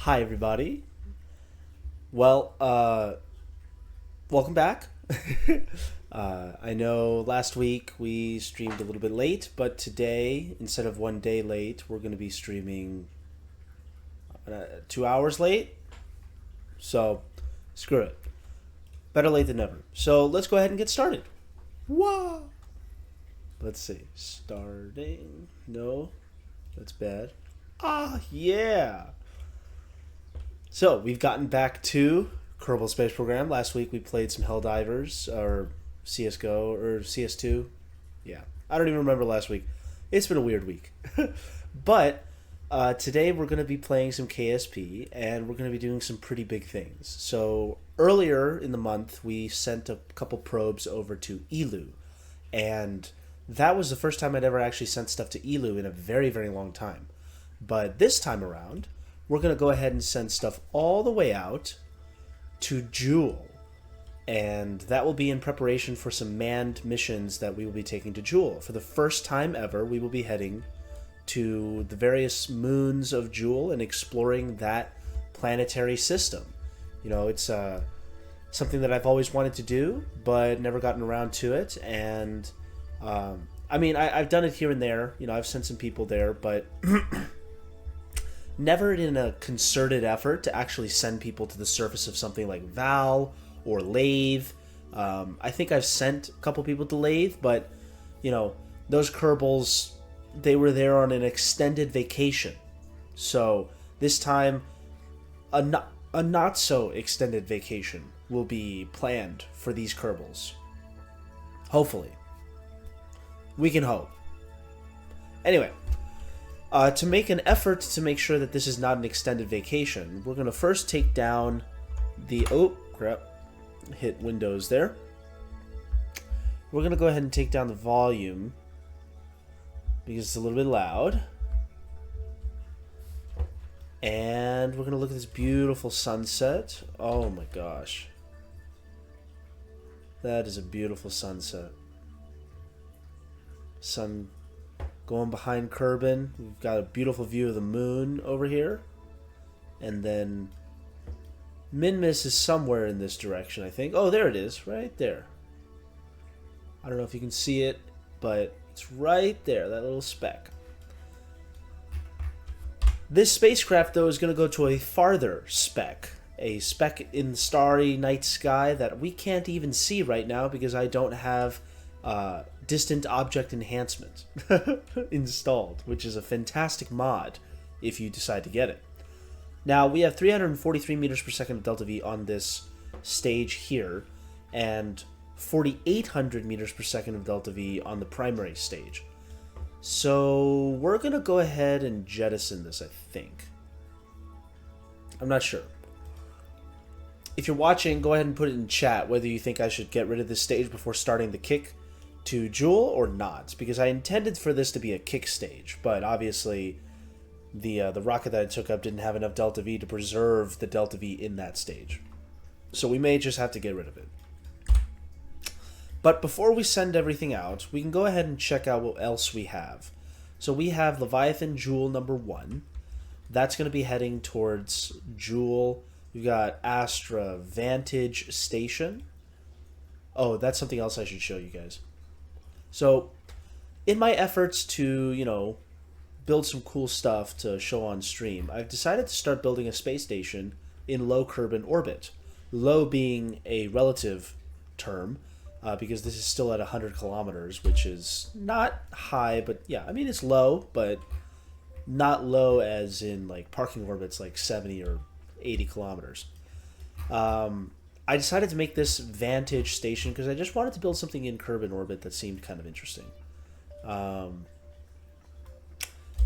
Hi, everybody. Well, welcome back. I know last week we streamed a little bit late, but today, instead of one day late, we're going to be streaming 2 hours late. So, screw it. Better late than never. So, let's go ahead and get started. Wow. Let's see. Starting. No, that's bad. Ah, yeah. So, we've gotten back to Kerbal Space Program. Last week we played some Helldivers, or CSGO, or CS2. Yeah, I don't even remember last week. It's been a weird week. But today we're going to be playing some KSP, and we're going to be doing some pretty big things. So, earlier in the month, we sent a couple probes over to Elu, and that was the first time I'd ever actually sent stuff to Elu in a very, very long time. But this time around, we're going to go ahead and send stuff all the way out to Jool. And that will be in preparation for some manned missions that we will be taking to Jool. For the first time ever, we will be heading to the various moons of Jool and exploring that planetary system. You know, it's something that I've always wanted to do, but never gotten around to it. And, I've done it here and there. You know, I've sent some people there, but never in a concerted effort to actually send people to the surface of something like Val or Lathe. I think I've sent a couple people to Lathe, but, you know, those Kerbals, they were there on an extended vacation. So this time, a not so extended vacation will be planned for these Kerbals. Hopefully. We can hope. Anyway. To make an effort to make sure that this is not an extended vacation, we're going to first take down the... Oh, crap. Hit Windows there. We're going to go ahead and take down the volume because it's a little bit loud. And we're going to look at this beautiful sunset. Oh my gosh. That is a beautiful sunset. Sun going behind Kerbin. We've got a beautiful view of the moon over here. And then Minmus is somewhere in this direction, I think. Oh, there it is. Right there. I don't know if you can see it, but it's right there, that little speck. This spacecraft, though, is going to go to a farther speck. A speck in the starry night sky that we can't even see right now because I don't have distant object enhancement installed, which is a fantastic mod if you decide to get it. Now, we have 343 meters per second of delta V on this stage here, and 4,800 meters per second of delta V on the primary stage. So we're going to go ahead and jettison this, I think. I'm not sure. If you're watching, go ahead and put it in chat whether you think I should get rid of this stage before starting the kick to Jool or not, because I intended for this to be a kick stage, but obviously the rocket that I took up didn't have enough delta V to preserve the delta V in that stage. So we may just have to get rid of it. But before we send everything out, we can go ahead and check out what else we have. So we have Leviathan Jool number 1. That's going to be heading towards Jool. We've got Astra Vantage Station. Oh, that's something else I should show you guys. So, in my efforts to, you know, build some cool stuff to show on stream, I've decided to start building a space station in low Kerbin orbit. Low being a relative term, because this is still at 100 kilometers, which is not high, but yeah, I mean, it's low, but not low as in, like, parking orbits like 70 or 80 kilometers. I decided to make this Vantage Station because I just wanted to build something in Kerbin orbit that seemed kind of interesting.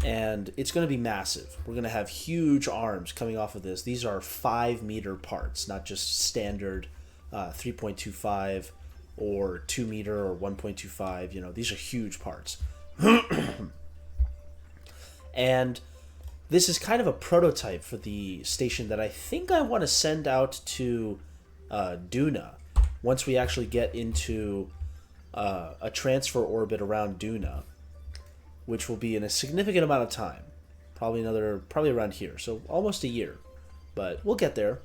And it's going to be massive. We're going to have huge arms coming off of this. These are 5-meter parts, not just standard 3.25 or 2 meter or 1.25. You know, these are huge parts. And this is kind of a prototype for the station that I think I want to send out to Duna once we actually get into a transfer orbit around Duna, which will be in a significant amount of time, probably around here, so almost a year. but we'll get there.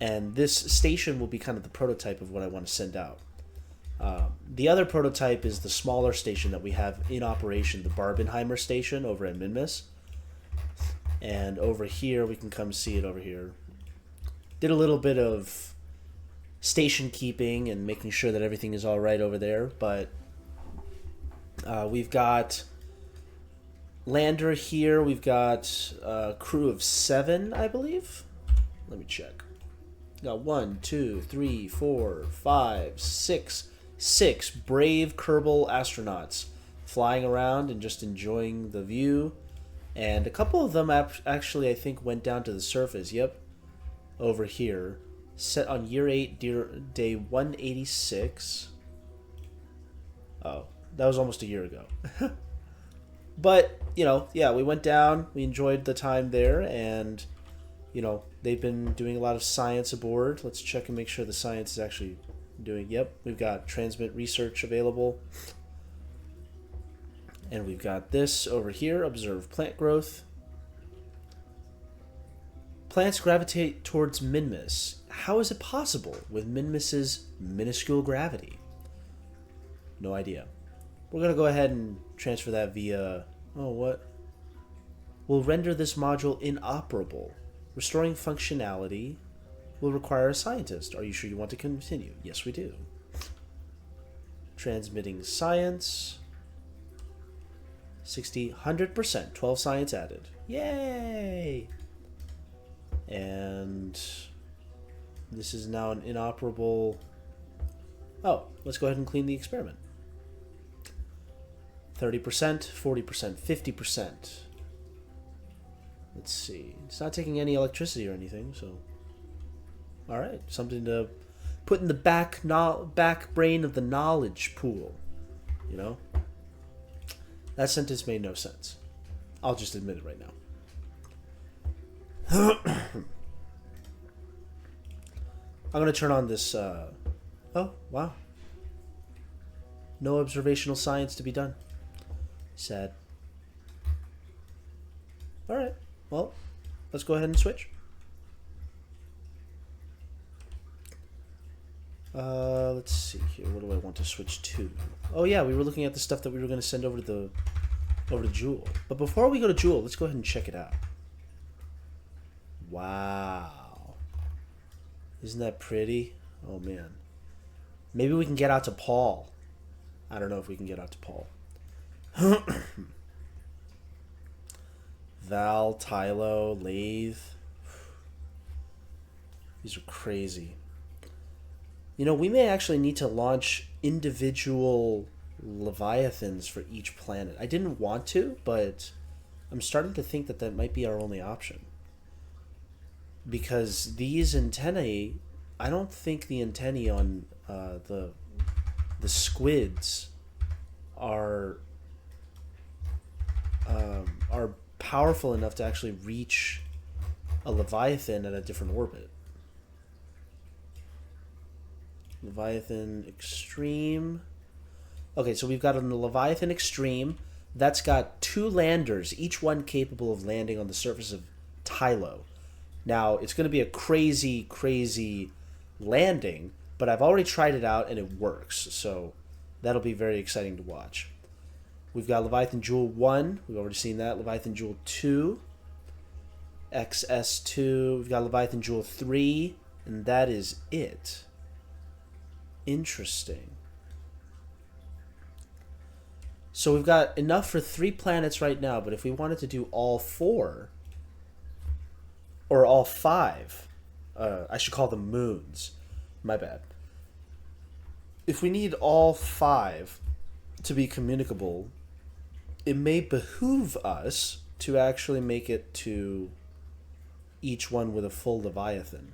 And this station will be kind of the prototype of what I want to send out. The other prototype is the smaller station that we have in operation, the Barbenheimer station over at Minmus. And over here, we can come see it over here. Did a little bit of station keeping and making sure that everything is all right over there, but we've got lander here. We've got a crew of 7, I believe. Let me check. Got 1, 2, 3, 4, 5, 6 brave Kerbal astronauts flying around and just enjoying the view. And a couple of them actually, I think, went down to the surface. Yep, over here. Set on year 8, day 186. Oh, that was almost a year ago. But, you know, yeah, we went down. We enjoyed the time there. And, you know, they've been doing a lot of science aboard. Let's check and make sure the science is actually doing... Yep, we've got transmit research available. And we've got this over here. Observe plant growth. Plants gravitate towards Minmus. How is it possible with Minmus's minuscule gravity? No idea. We're going to go ahead and transfer that via... Oh, what? Will render this module inoperable. Restoring functionality will require a scientist. Are you sure you want to continue? Yes, we do. Transmitting science. 100%. 12 science added. Yay! And this is now an inoperable... Oh, let's go ahead and clean the experiment. 30%, 40%, 50%. Let's see. It's not taking any electricity or anything, so... Alright, something to put in the back brain of the knowledge pool. You know? That sentence made no sense. I'll just admit it right now. I'm going to turn on this... Oh, wow. No observational science to be done. Sad. Alright, well, let's go ahead and switch. Let's see here. What do I want to switch to? Oh yeah, we were looking at the stuff that we were going to send over to Jool. But before we go to Jool, let's go ahead and check it out. Wow. Isn't that pretty? Oh man. Maybe we can get out to Paul. I don't know if we can get out to Paul. Val, Tylo, Lathe. These are crazy. You know, we may actually need to launch individual Leviathans for each planet. I didn't want to, but I'm starting to think that that might be our only option. Because these antennae, I don't think the antennae on the squids are powerful enough to actually reach a Leviathan at a different orbit. Leviathan Extreme. Okay, so we've got on the Leviathan Extreme. That's got 2 landers, each one capable of landing on the surface of Tylo. Now, it's going to be a crazy, crazy landing, but I've already tried it out and it works, so that'll be very exciting to watch. We've got Leviathan Jool 1. We've already seen that. Leviathan Jool 2. XS2. We've got Leviathan Jool 3. And that is it. Interesting. So we've got enough for 3 planets right now, but if we wanted to do all 4, or all 5, I should call them moons. My bad. If we need all 5 to be communicable, it may behoove us to actually make it to each one with a full Leviathan.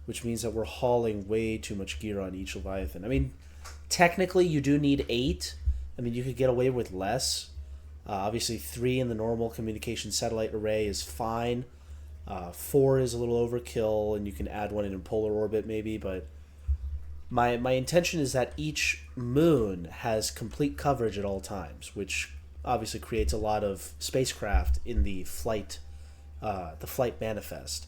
Which means that we're hauling way too much gear on each Leviathan. I mean, technically you do need 8. I mean, you could get away with less. Obviously 3 in the normal communication satellite array is fine. 4 is a little overkill, and you can add 1 in polar orbit maybe, but my intention is that each moon has complete coverage at all times, which obviously creates a lot of spacecraft in the flight manifest.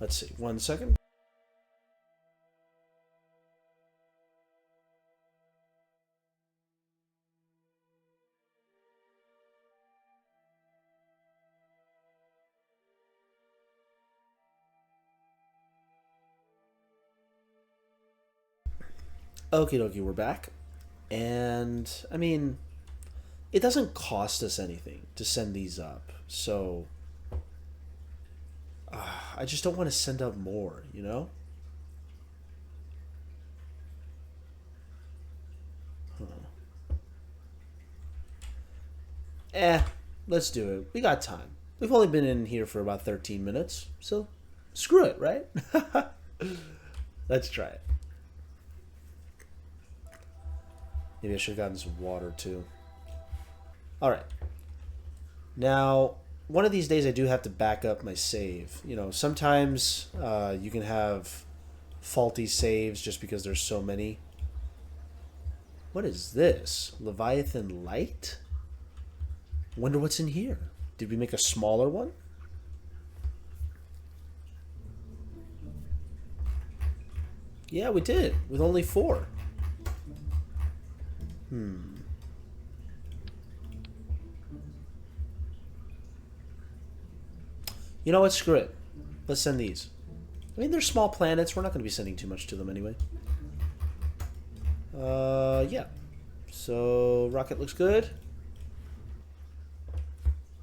Let's see, 1 second. Okie dokie, we're back. And, I mean, it doesn't cost us anything to send these up. So, I just don't want to send up more, you know? Let's do it. We got time. We've only been in here for about 13 minutes. So, screw it, right? Let's try it. Maybe I should have gotten some water too. Alright. Now, one of these days I do have to back up my save. You know, sometimes you can have faulty saves just because there's so many. What is this? Leviathan Light? Wonder what's in here. Did we make a smaller one? Yeah, we did. With only 4. You know what? Screw it. Let's send these. I mean, they're small planets. We're not going to be sending too much to them anyway. Yeah. So, rocket looks good.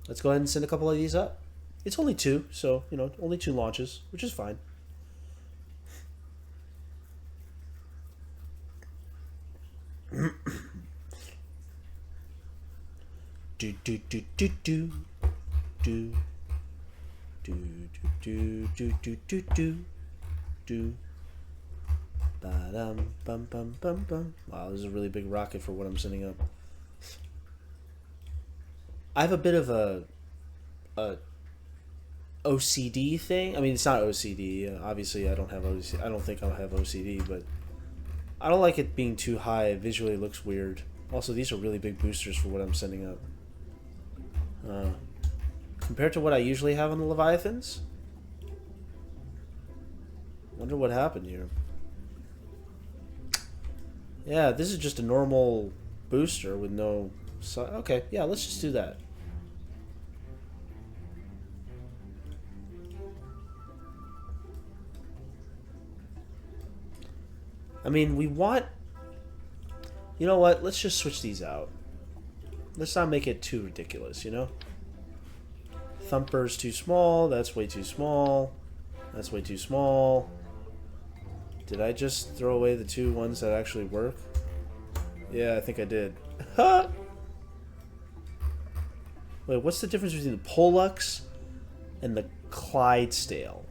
Let's go ahead and send a couple of these up. It's only 2, so, you know, only 2 launches, which is fine. Do do do do do do do do do do do do do. Ba-dum bum bum bum bum. Wow, this is a really big rocket for what I'm sending up. I have a bit of a OCD thing. I mean, it's not OCD. Obviously, I don't have OCD. I don't think I'll have OCD, but I don't like it being too high. It visually looks weird. Also, these are really big boosters for what I'm sending up. Compared to what I usually have on the Leviathans. Wonder what happened here. Yeah, this is just a normal booster with no... Okay, yeah, let's just do that. I mean, we want... You know what? Let's just switch these out. Let's not make it too ridiculous, you know? Thumper's too small. That's way too small. That's way too small. Did I just throw away the 2 ones that actually work? Yeah, I think I did. Wait, what's the difference between the Pollux and the Clydesdale?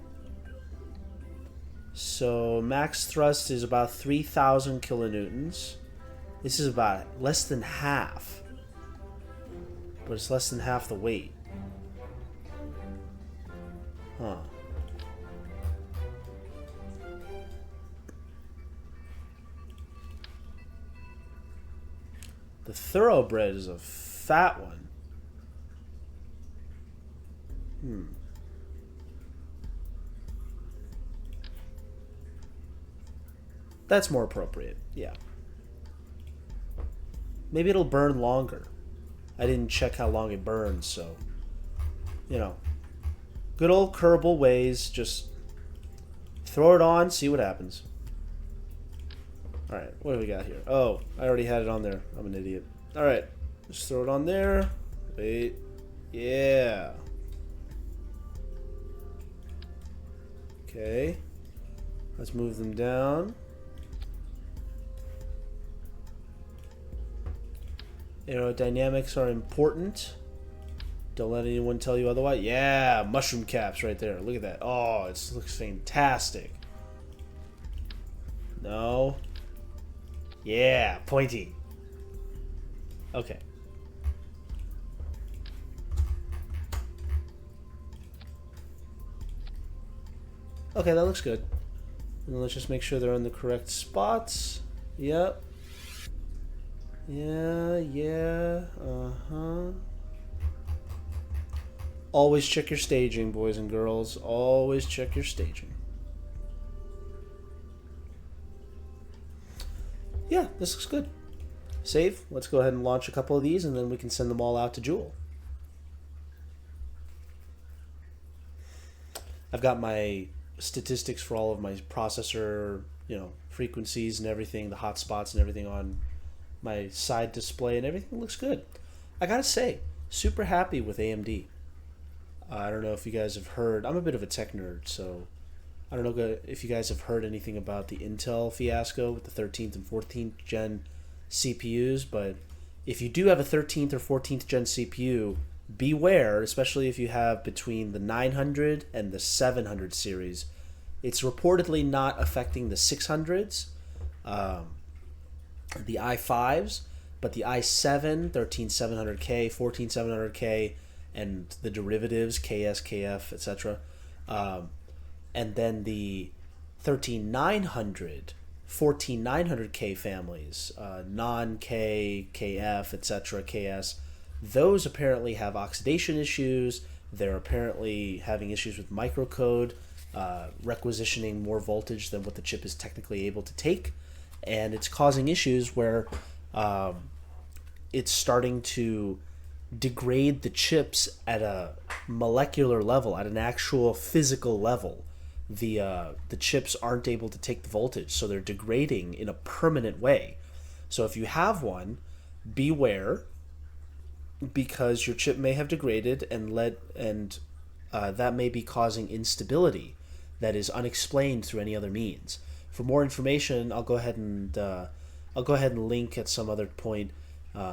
So, max thrust is about 3,000 kilonewtons. This is about less than half. But it's less than half the weight. Huh. The Thoroughbred is a fat one. That's more appropriate, yeah. Maybe it'll burn longer. I didn't check how long it burns, so... You know. Good old Kerbal ways, just... Throw it on, see what happens. Alright, what do we got here? Oh, I already had it on there. I'm an idiot. Alright, just throw it on there. Wait. Yeah. Okay. Let's move them down. Aerodynamics are important. Don't let anyone tell you otherwise. Yeah, mushroom caps right there. Look at that. Oh, it looks fantastic. No. Yeah, pointy. Okay. Okay, that looks good. And let's just make sure they're in the correct spots. Yep. Yeah. Always check your staging, boys and girls. Always check your staging. Yeah, this looks good. Save. Let's go ahead and launch a couple of these, and then we can send them all out to Jool. I've got my statistics for all of my processor, frequencies and everything, the hotspots and everything on my side display, and everything looks good. I gotta say, super happy with AMD. I don't know if you guys have heard. I'm a bit of a tech nerd, so I don't know if you guys have heard anything about the Intel fiasco with the 13th and 14th gen CPUs, but if you do have a 13th or 14th gen CPU, beware, especially if you have between the 900 and the 700 series. It's reportedly not affecting the 600s, the i5s, but the i7, 13700K, 14700K, and the derivatives, KS, KF, etc. And then the 13900, 14900K families, non-K, KF, etc., KS, those apparently have oxidation issues. They're apparently having issues with microcode, requisitioning more voltage than what the chip is technically able to take. And it's causing issues where it's starting to degrade the chips at a molecular level, at an actual physical level. The chips aren't able to take the voltage, so they're degrading in a permanent way. So if you have one, beware, because your chip may have degraded and that may be causing instability that is unexplained through any other means. For more information, I'll go ahead and link at some other point,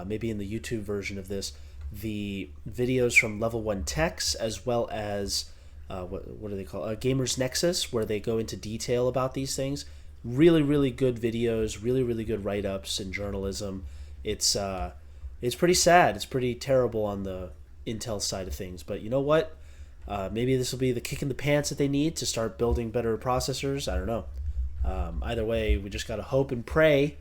maybe in the YouTube version of this, the videos from Level 1 Techs, as well as what do they call Gamers Nexus, where they go into detail about these things. Really, really good videos, really, really good write-ups in journalism. It's pretty sad. It's pretty terrible on the Intel side of things. But you know what? Maybe this will be the kick in the pants that they need to start building better processors. I don't know. Either way, we just got to hope and pray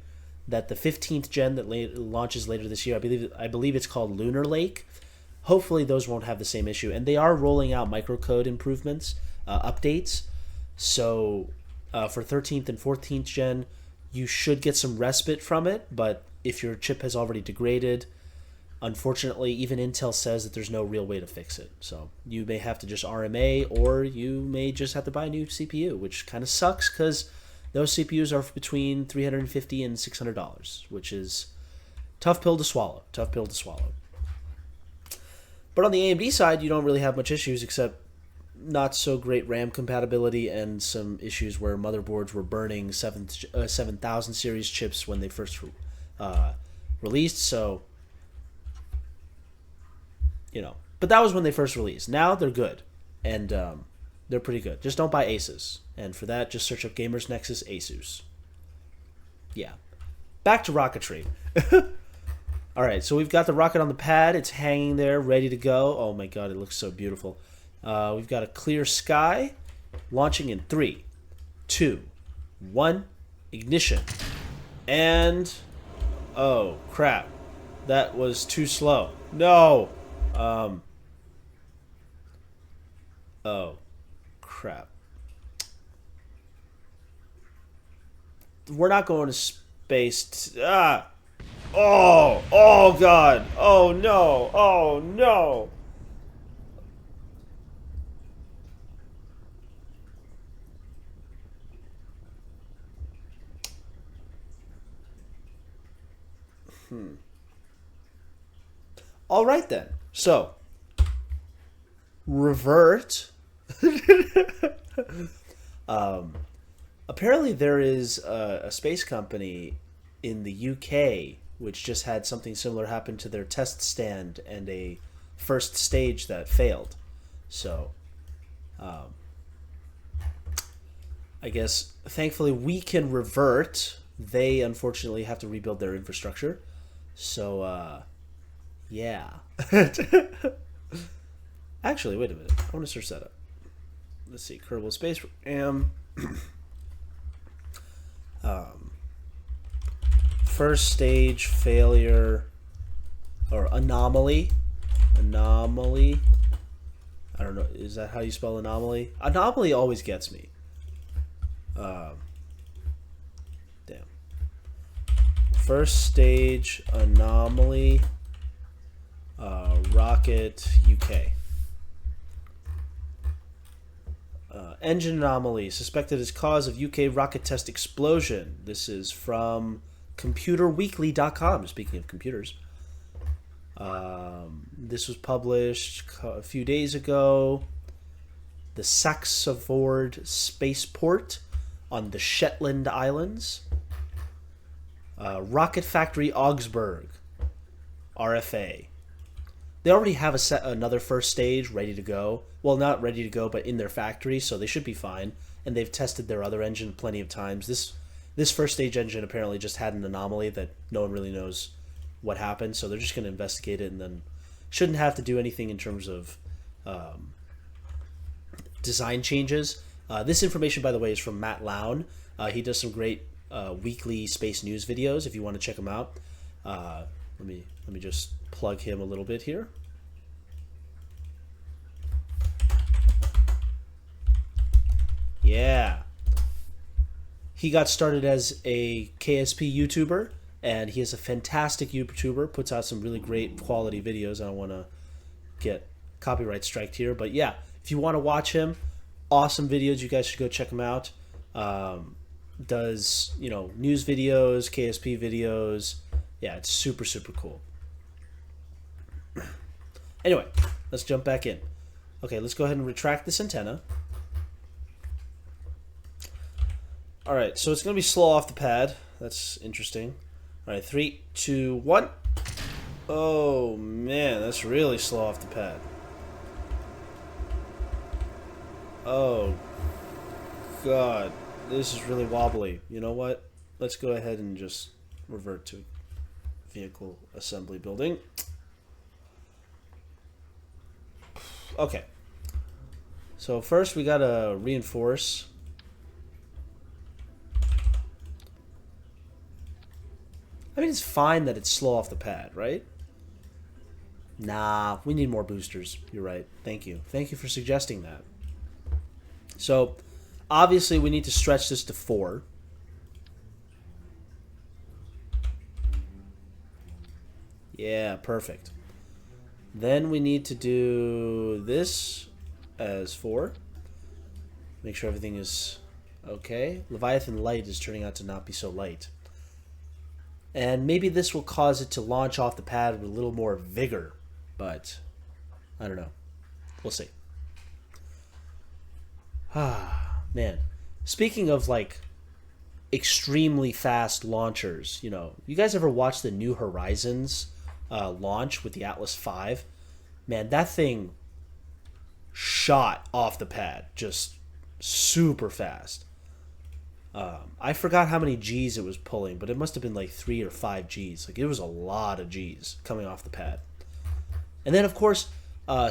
that the 15th gen that launches later this year, I believe it's called Lunar Lake, hopefully those won't have the same issue. And they are rolling out microcode improvements, updates. So for 13th and 14th gen, you should get some respite from it. But if your chip has already degraded, unfortunately, even Intel says that there's no real way to fix it. So you may have to just RMA, or you may just have to buy a new CPU, which kind of sucks because those CPUs are between $350 and $600, which is tough pill to swallow. But on the AMD side, you don't really have much issues except not so great RAM compatibility and some issues where motherboards were burning 7000 series chips when they first released. So, but that was when they first released. Now they're good, and they're pretty good. Just don't buy Asus, and for that, just search up Gamers Nexus Asus. Yeah, back to rocketry. All right, so we've got the rocket on the pad. It's hanging there, ready to go. Oh my god, it looks so beautiful. We've got a clear sky, launching in 3, 2, 1, ignition. And, oh crap, that was too slow. No. Oh crap. We're not going to space. Oh god. Oh no. Oh no. All right then. So, revert. Apparently there is a space company in the UK which just had something similar happen to their test stand and a first stage that failed. So, I guess thankfully we can revert. They unfortunately have to rebuild their infrastructure. So, yeah. Actually, wait a minute. I want to search that up. Let's see. Kerbal Space Program. first stage failure or anomaly. Anomaly. I don't know. Is that how you spell anomaly? Anomaly always gets me. Damn. First stage anomaly. Rocket UK. Engine anomaly suspected as cause of UK rocket test explosion. This is from computerweekly.com, speaking of computers. This was published a few days ago. The Saxavord Spaceport on the Shetland Islands. Rocket Factory Augsburg, RFA. They already have another first stage ready to go. Well, not ready to go, but in their factory, so they should be fine. And they've tested their other engine plenty of times. This first stage engine apparently just had an anomaly that no one really knows what happened, so they're just going to investigate it and then shouldn't have to do anything in terms of design changes. This information, by the way, is from Matt Lown. He does some great weekly space news videos if you want to check them out. Let me just plug him a little bit here. Yeah. He got started as a KSP YouTuber, and he is a fantastic YouTuber, puts out some really great quality videos. I don't want to get copyright striked here, but yeah, if you want to watch him, awesome videos. You guys should go check him out. Does, news videos, KSP videos. Yeah, it's super, super cool. Anyway, let's jump back in. Okay, let's go ahead and retract this antenna. Alright, so it's going to be slow off the pad. That's interesting. Alright, 3, 2, 1. Oh, man, that's really slow off the pad. Oh, God. This is really wobbly. You know what? Let's go ahead and just revert to vehicle assembly building. Okay. So first we got to reinforce. I mean, it's fine that it's slow off the pad, right? Nah, we need more boosters. You're right. Thank you. Thank you for suggesting that. So, obviously, we need to stretch this to 4. Yeah, perfect. Then we need to do this as 4. Make sure everything is okay. Leviathan Light is turning out to not be so light. And maybe this will cause it to launch off the pad with a little more vigor. But, I don't know. We'll see. Ah, man. Speaking of, extremely fast launchers, you guys ever watch the New Horizons launch with the Atlas V? Man, that thing shot off the pad just super fast. I forgot how many G's it was pulling, but it must have been 3 or 5 G's. It was a lot of G's coming off the pad. And then, of course,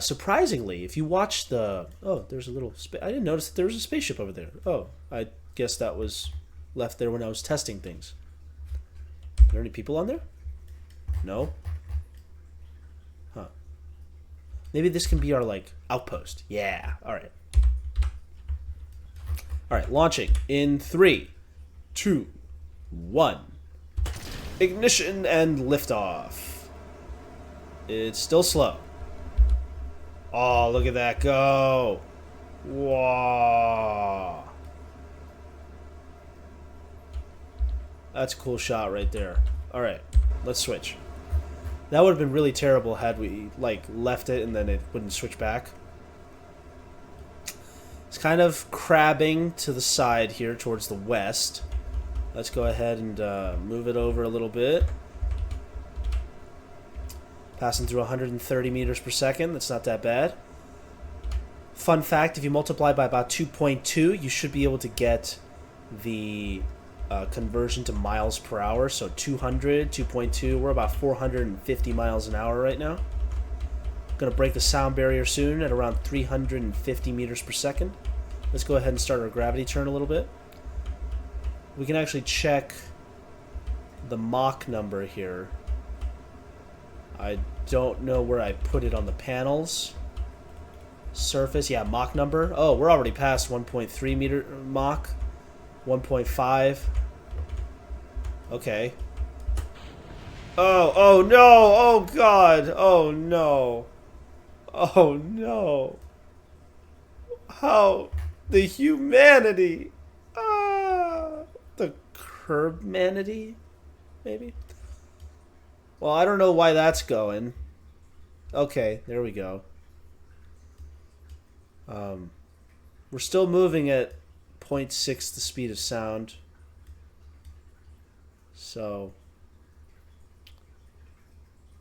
surprisingly, if you watch the... Oh, there's a little... I didn't notice that there was a spaceship over there. Oh, I guess that was left there when I was testing things. Are there any people on there? No? Huh. Maybe this can be our, outpost. Yeah, alright. Alright, launching in 3, 2, 1. Ignition and liftoff. It's still slow. Oh, look at that go. Wow. That's a cool shot right there. Alright, let's switch. That would have been really terrible had we, left it and then it wouldn't switch back. It's kind of crabbing to the side here towards the west. Let's go ahead and move it over a little bit. Passing through 130 meters per second. That's not that bad. Fun fact, if you multiply by about 2.2, you should be able to get the conversion to miles per hour. So 200, 2.2, we're about 450 miles an hour right now. Going to break the sound barrier soon at around 350 meters per second. Let's go ahead and start our gravity turn a little bit. We can actually check the Mach number here. I don't know where I put it on the panels. Surface, yeah, Mach number. Oh, we're already past 1.3 meter Mach. 1.5. Okay. Oh no! Oh god! Oh no! Oh no! How the humanity! The curbmanity, maybe. Well, I don't know why that's going. Okay, there we go. We're still moving at 0.6 the speed of sound. So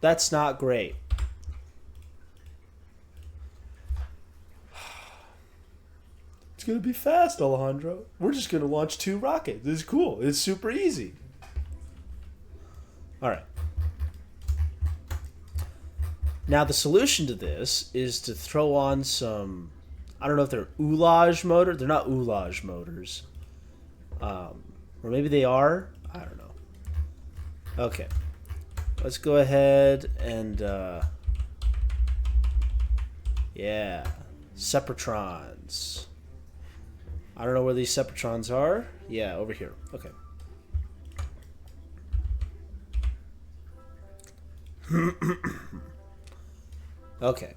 that's not great. It's going to be fast, Alejandro. We're just going to launch 2 rockets. This is cool. It's super easy. All right. Now, the solution to this is to throw on some, I don't know if they're Oulage motors. They're not Oulage motors. Or maybe they are. I don't know. Okay. Let's go ahead and, yeah. Separatrons. I don't know where these Separatrons are. Yeah, over here. Okay. Okay.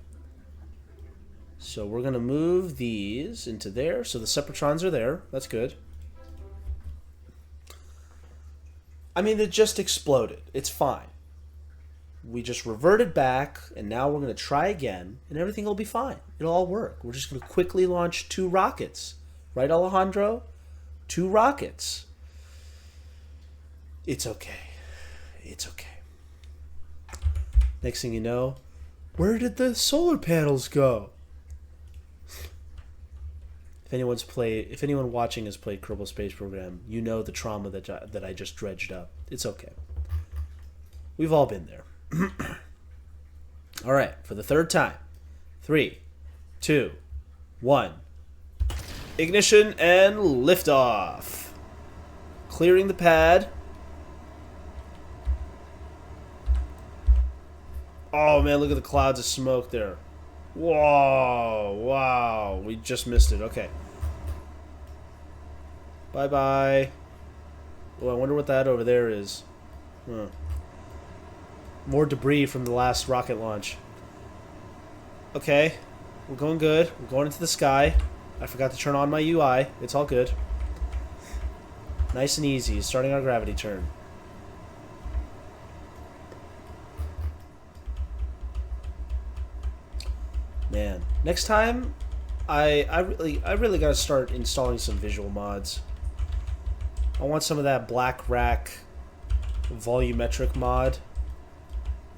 So we're going to move these into there. So the Separatrons are there. That's good. I mean, it just exploded. It's fine. We just reverted back, and now we're going to try again, and everything will be fine. It'll all work. We're just going to quickly launch 2 rockets. Right, Alejandro? 2 rockets. It's okay. It's okay. Next thing you know, where did the solar panels go? If anyone watching has played Kerbal Space Program, you know the trauma that I just dredged up. It's okay. We've all been there. All right, for the 3rd time. 3, 2, 1. Ignition and liftoff. Clearing the pad. Oh man, look at the clouds of smoke there. Whoa, wow, we just missed it. Okay. Bye-bye. Oh, I wonder what that over there is. Huh. More debris from the last rocket launch. Okay, we're going good. We're going into the sky. I forgot to turn on my UI. It's all good. Nice and easy, starting our gravity turn. Man, next time, I really gotta start installing some visual mods. I want some of that black rack volumetric mod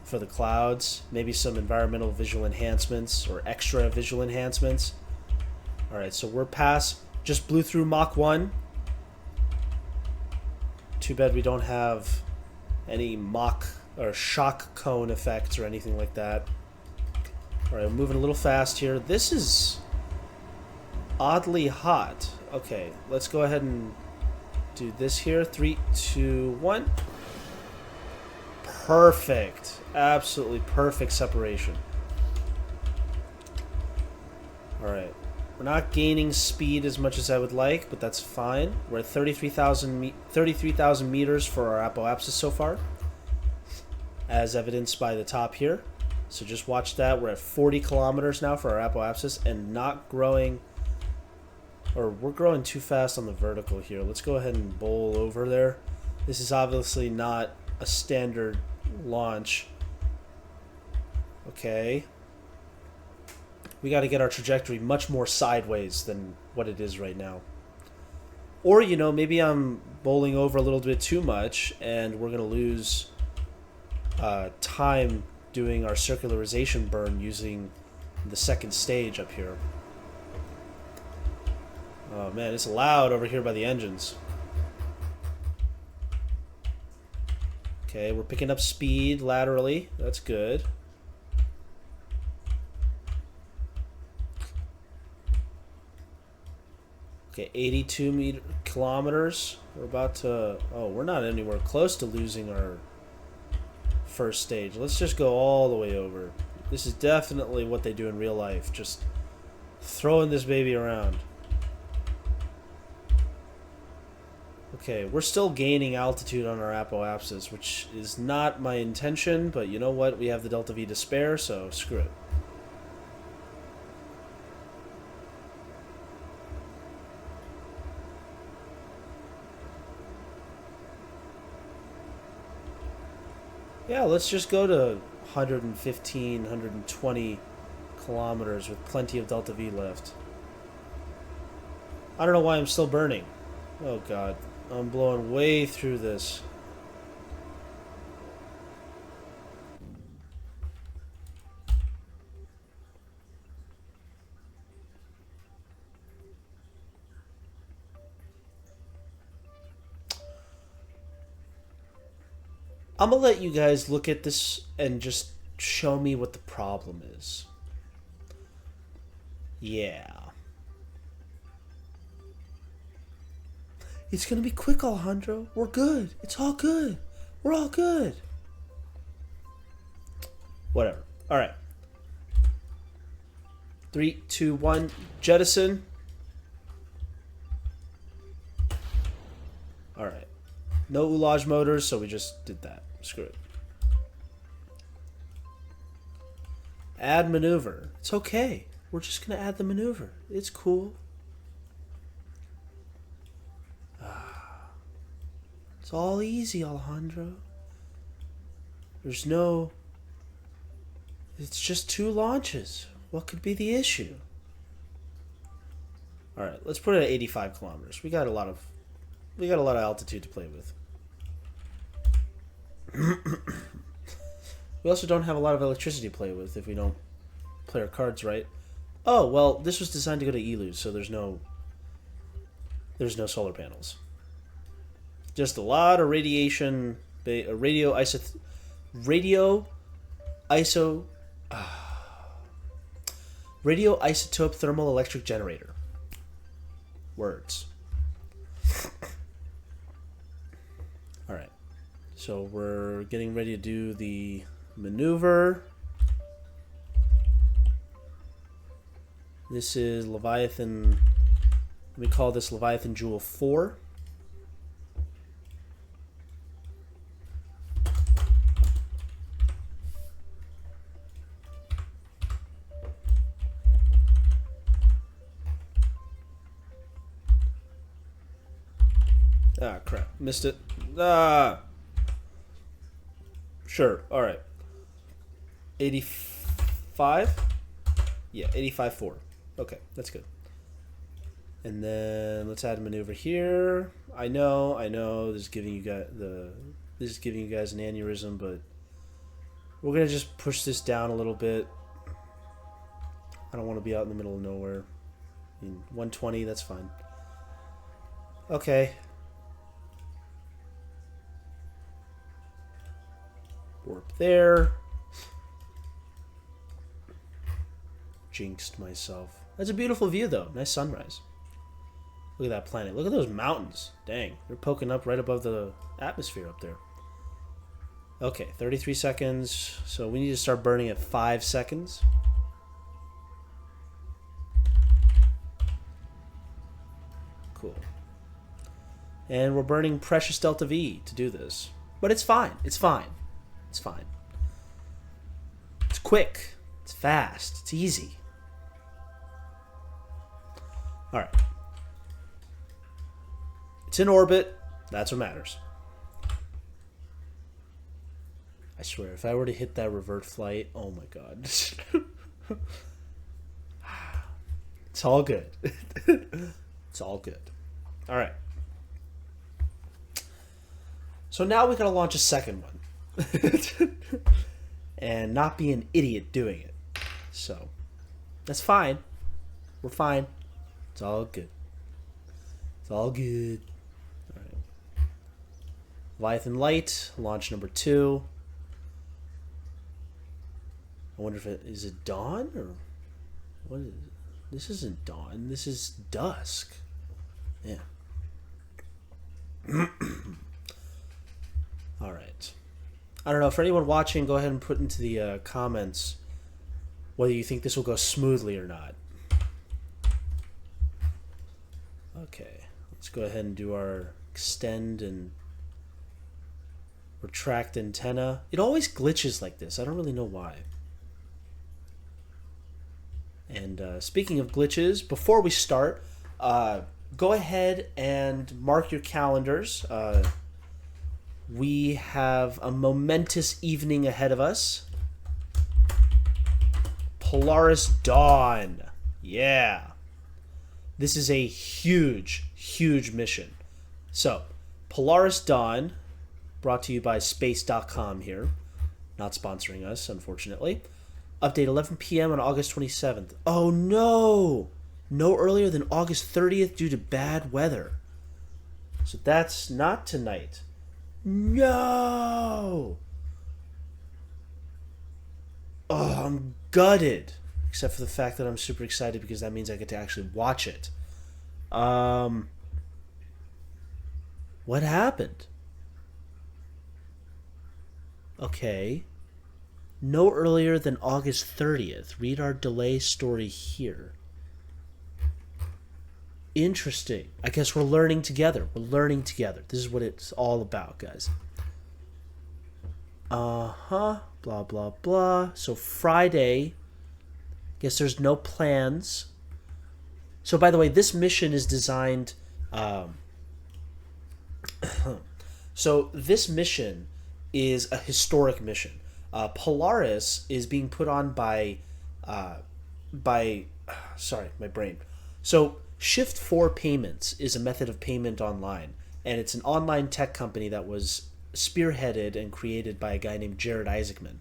for the clouds. Maybe some environmental visual enhancements or extra visual enhancements. Alright, so we're past, just blew through Mach 1. Too bad we don't have any Mach or shock cone effects or anything like that. Alright, we're moving a little fast here. This is oddly hot. Okay, let's go ahead and do this here. 3, 2, 1. Perfect. Absolutely perfect separation. Alright. We're not gaining speed as much as I would like, but that's fine. We're at 33,000 meters for our apoapsis so far, as evidenced by the top here. So just watch that. We're at 40 kilometers now for our apoapsis and not growing, or we're growing too fast on the vertical here. Let's go ahead and bowl over there. This is obviously not a standard launch. Okay. We got to get our trajectory much more sideways than what it is right now. Or, you know, maybe I'm bowling over a little bit too much and we're going to lose time doing our circularization burn using the 2nd stage up here. Oh man, it's loud over here by the engines. Okay, we're picking up speed laterally. That's good. Okay, 82 kilometers. We're about to... Oh, we're not anywhere close to losing our first stage. Let's just go all the way over. This is definitely what they do in real life. Just throwing this baby around. Okay, we're still gaining altitude on our apoapsis, which is not my intention, but you know what? We have the Delta V to spare, so screw it. Yeah, let's just go to 115, 120 kilometers with plenty of Delta V left. I don't know why I'm still burning. Oh god, I'm blowing way through this. I'm gonna let you guys look at this and just show me what the problem is. Yeah. It's gonna be quick, Alejandro. We're good. It's all good. We're all good. Whatever. Alright. 3, 2, 1. Jettison. Alright. No oulage motors, so we just did that. Screw it. Add maneuver. It's okay. We're just going to add the maneuver. It's cool. It's all easy, Alejandro. There's no... It's just 2 launches. What could be the issue? Alright, let's put it at 85 kilometers. We got a lot of altitude to play with. We also don't have a lot of electricity to play with if we don't play our cards right. Oh, well, this was designed to go to ELU, so there's no solar panels. Just a lot of radiation, radio isotope thermal electric generator. Words. Alright. So we're getting ready to do the maneuver. This is Leviathan. We call this Leviathan Jool 4. Ah, crap. Missed it. Ah. Sure. All right. 85? Yeah, 85.4. Okay, that's good. And then let's add a maneuver here. I know this is giving you guys an aneurysm, but we're going to just push this down a little bit. I don't want to be out in the middle of nowhere. I mean, 120, that's fine. Okay. Warp there. Jinxed myself. That's a beautiful view, though. Nice sunrise. Look at that planet. Look at those mountains. Dang. They're poking up right above the atmosphere up there. Okay, 33 seconds. So we need to start burning at 5 seconds. Cool. And we're burning precious Delta V to do this. But it's fine. It's fine. It's fine. It's quick. It's fast. It's easy. Alright. It's in orbit. That's what matters. I swear, if I were to hit that revert flight, oh my god. It's all good. It's all good. Alright. So now we gotta launch a second one. And not be an idiot doing it. So, that's fine. We're fine. It's all good. It's all good. Alright. Leviathan Light, launch number 2. I wonder if is it dawn or what is it? This isn't dawn. This is dusk. Yeah. All right. I don't know, for anyone watching, go ahead and put into the comments whether you think this will go smoothly or not. Okay, let's go ahead and do our extend and retract antenna. It always glitches like this. I don't really know why. And speaking of glitches, before we start, go ahead and mark your calendars. We have a momentous evening ahead of us. Polaris Dawn. Yeah. This is a huge, huge mission. So, Polaris Dawn, brought to you by Space.com here. Not sponsoring us, unfortunately. Update 11 p.m. on August 27th. Oh no! No earlier than August 30th due to bad weather. So that's not tonight. No! Oh, I'm gutted. Except for the fact that I'm super excited because that means I get to actually watch it. What happened? Okay. No earlier than August 30th. Read our delay story here. Interesting. I guess we're learning together. We're learning together. This is what it's all about, guys. Blah, blah, blah. So Friday, guess there's no plans. So by the way, this mission is designed... so this mission is a historic mission. Polaris is being put on by sorry, my brain. So Shift 4 Payments is a method of payment online, and it's an online tech company that was spearheaded and created by a guy named Jared Isaacman.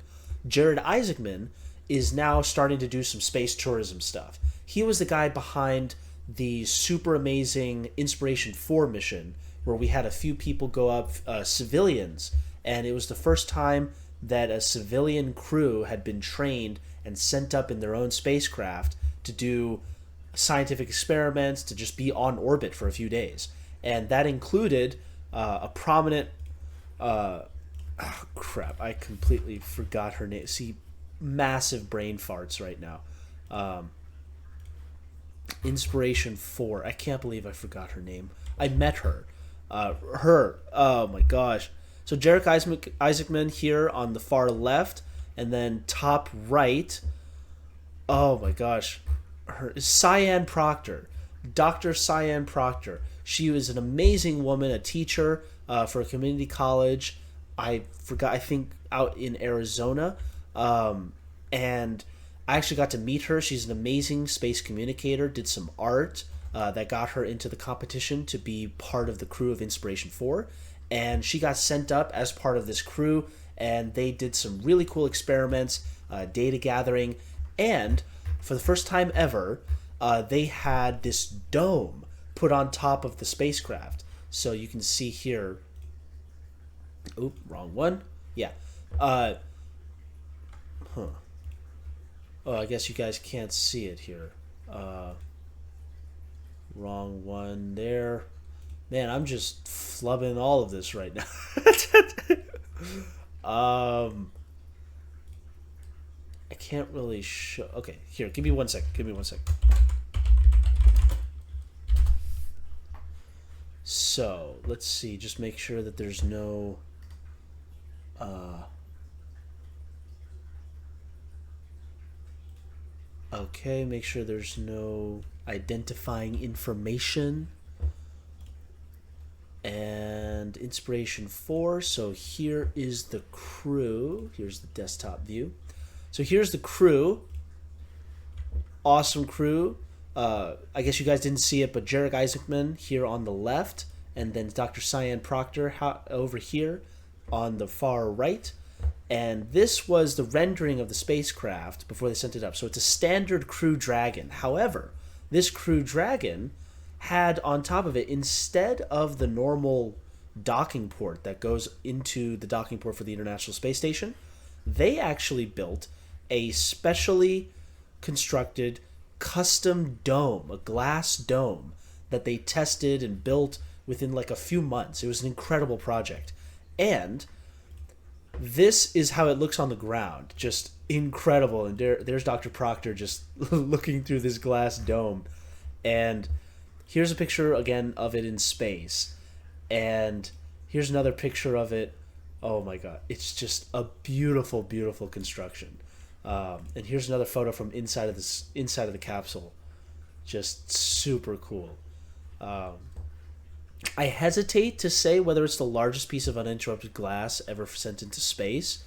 Jared Isaacman is now starting to do some space tourism stuff. He was the guy behind the super amazing Inspiration 4 mission, where we had a few people go up, civilians, and it was the first time that a civilian crew had been trained and sent up in their own spacecraft to do scientific experiments, to just be on orbit for a few days. And that included a prominent... crap, I completely forgot her name. See, massive brain farts right now. Inspiration 4. I can't believe I forgot her name. I met her. Oh my gosh. So Jarek Isaacman here on the far left, and then top right, oh my gosh, her Cyan Proctor, Dr. Cyan Proctor. She was an amazing woman, a teacher for a community college. I think out in Arizona, and I actually got to meet her. She's an amazing space communicator, did some art that got her into the competition to be part of the crew of Inspiration 4. And she got sent up as part of this crew, and they did some really cool experiments, data gathering, and for the first time ever, they had this dome put on top of the spacecraft. So you can see here... Oop, wrong one. Yeah. Oh, I guess you guys can't see it here. Wrong one there. Man, I'm just flubbing all of this right now. I can't really show... Okay, here, give me 1 sec. So, let's see. Just make sure that there's no... okay, make sure there's no identifying information. And Inspiration 4. So here is the crew. Here's the desktop view. So here's the crew. Awesome crew. I guess you guys didn't see it, but Jarek Isaacman here on the left, and then Dr. Cyan Proctor over here on the far right. And this was the rendering of the spacecraft before they sent it up. So it's a standard Crew Dragon. However, this Crew Dragon had on top of it, instead of the normal docking port that goes into the docking port for the International Space Station, they actually built a specially constructed custom dome, a glass dome that they tested and built within like a few months. It was an incredible project. And this is how it looks on the ground. Just incredible. And there's Dr. Proctor just looking through this glass dome. And here's a picture again of it in space. And here's another picture of it. Oh my God. It's just a beautiful, beautiful construction. And here's another photo from inside of the capsule. Just super cool. I hesitate to say whether it's the largest piece of uninterrupted glass ever sent into space.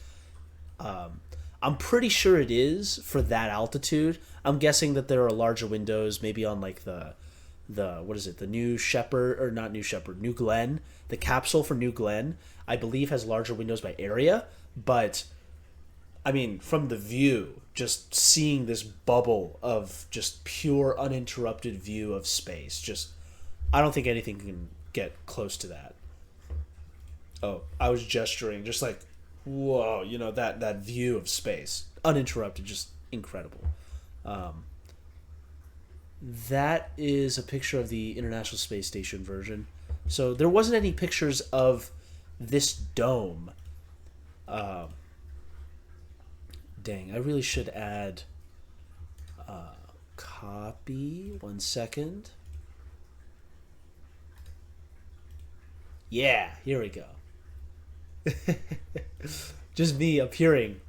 I'm pretty sure it is for that altitude. I'm guessing that there are larger windows, maybe on like the what is it, the New Shepard, or not New Shepard, New Glenn. The capsule for New Glenn, I believe, has larger windows by area, but I mean, from the view, just seeing this bubble of just pure uninterrupted view of space, just, I don't think anything can get close to that. Oh, I was gesturing, just like, whoa, you know, that view of space, uninterrupted, just incredible. That is a picture of the International Space Station version. So there wasn't any pictures of this dome. Dang, I really should add copy. 1 second. Yeah, here we go. Just me appearing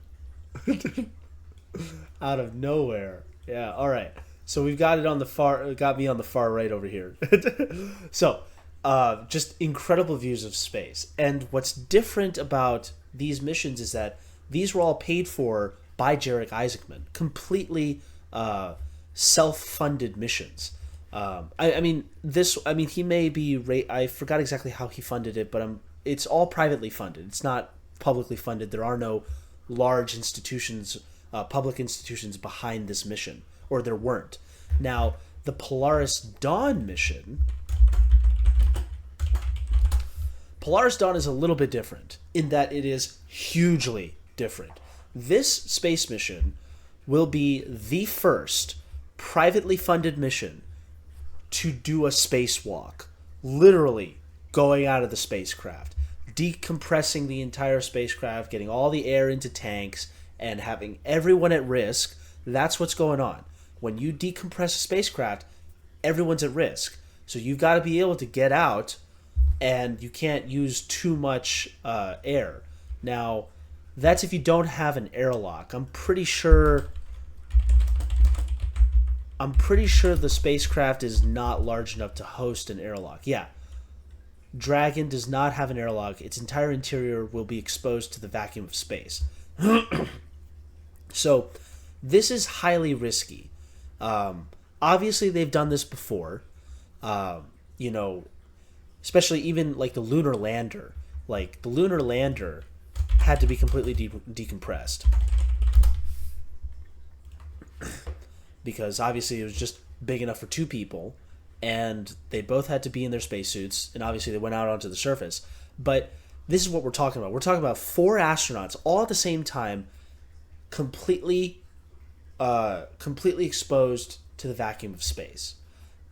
out of nowhere. Yeah, all right. So we've got it on the got me on the far right over here. So, just incredible views of space. And what's different about these missions is that these were all paid for by Jarek Isaacman, completely self-funded missions. I mean, he may be. I forgot exactly how he funded it, but it's all privately funded. It's not publicly funded. There are no large institutions, public institutions behind this mission, or there weren't. Now, the Polaris Dawn mission. Polaris Dawn is a little bit different in that it is hugely different. This space mission will be the first privately funded mission to do a spacewalk, literally going out of the spacecraft, decompressing the entire spacecraft, getting all the air into tanks, and having everyone at risk. That's what's going on. When you decompress a spacecraft, everyone's at risk. So you've got to be able to get out, and you can't use too much air. Now, that's if you don't have an airlock. I'm pretty sure the spacecraft is not large enough to host an airlock. Yeah. Dragon does not have an airlock. Its entire interior will be exposed to the vacuum of space. So, this is highly risky. Obviously, they've done this before. You know, especially even like the lunar lander. Like, the lunar lander had to be completely decompressed. Because obviously it was just big enough for two people, and they both had to be in their spacesuits, and obviously they went out onto the surface. But this is what we're talking about. We're talking about 4 astronauts all at the same time, completely exposed to the vacuum of space.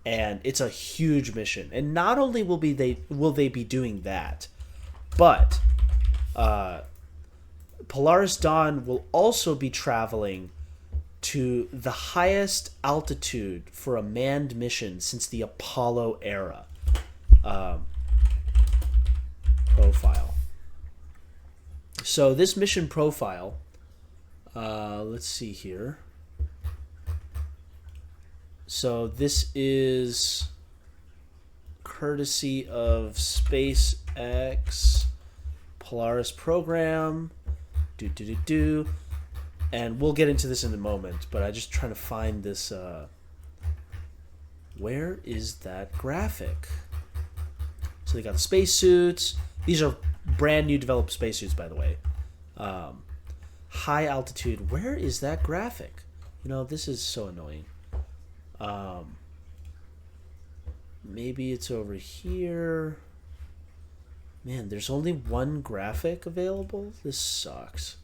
And it's a huge mission. And not only will they be doing that, but Polaris Dawn will also be traveling to the highest altitude for a manned mission since the Apollo era. Profile. So this mission profile, let's see here. So this is courtesy of SpaceX Polaris program. And we'll get into this in a moment, but I'm just trying to find this. Where is that graphic? So they got the spacesuits. These are brand new developed spacesuits, by the way. High altitude. Where is that graphic? You know, this is so annoying. Maybe it's over here. Man, there's only one graphic available? This sucks.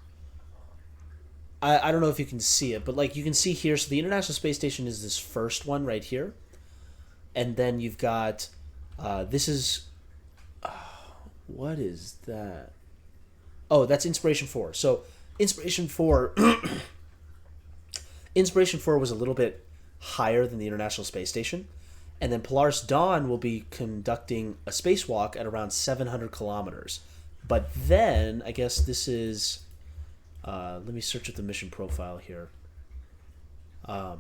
I don't know if you can see it, but like you can see here, so the International Space Station is this first one right here. And then you've got This is... what is that? Oh, that's Inspiration 4. So, Inspiration 4... Inspiration 4 was a little bit higher than the International Space Station. And then Polaris Dawn will be conducting a spacewalk at around 700 kilometers. But then, I guess this is... let me search at the mission profile here.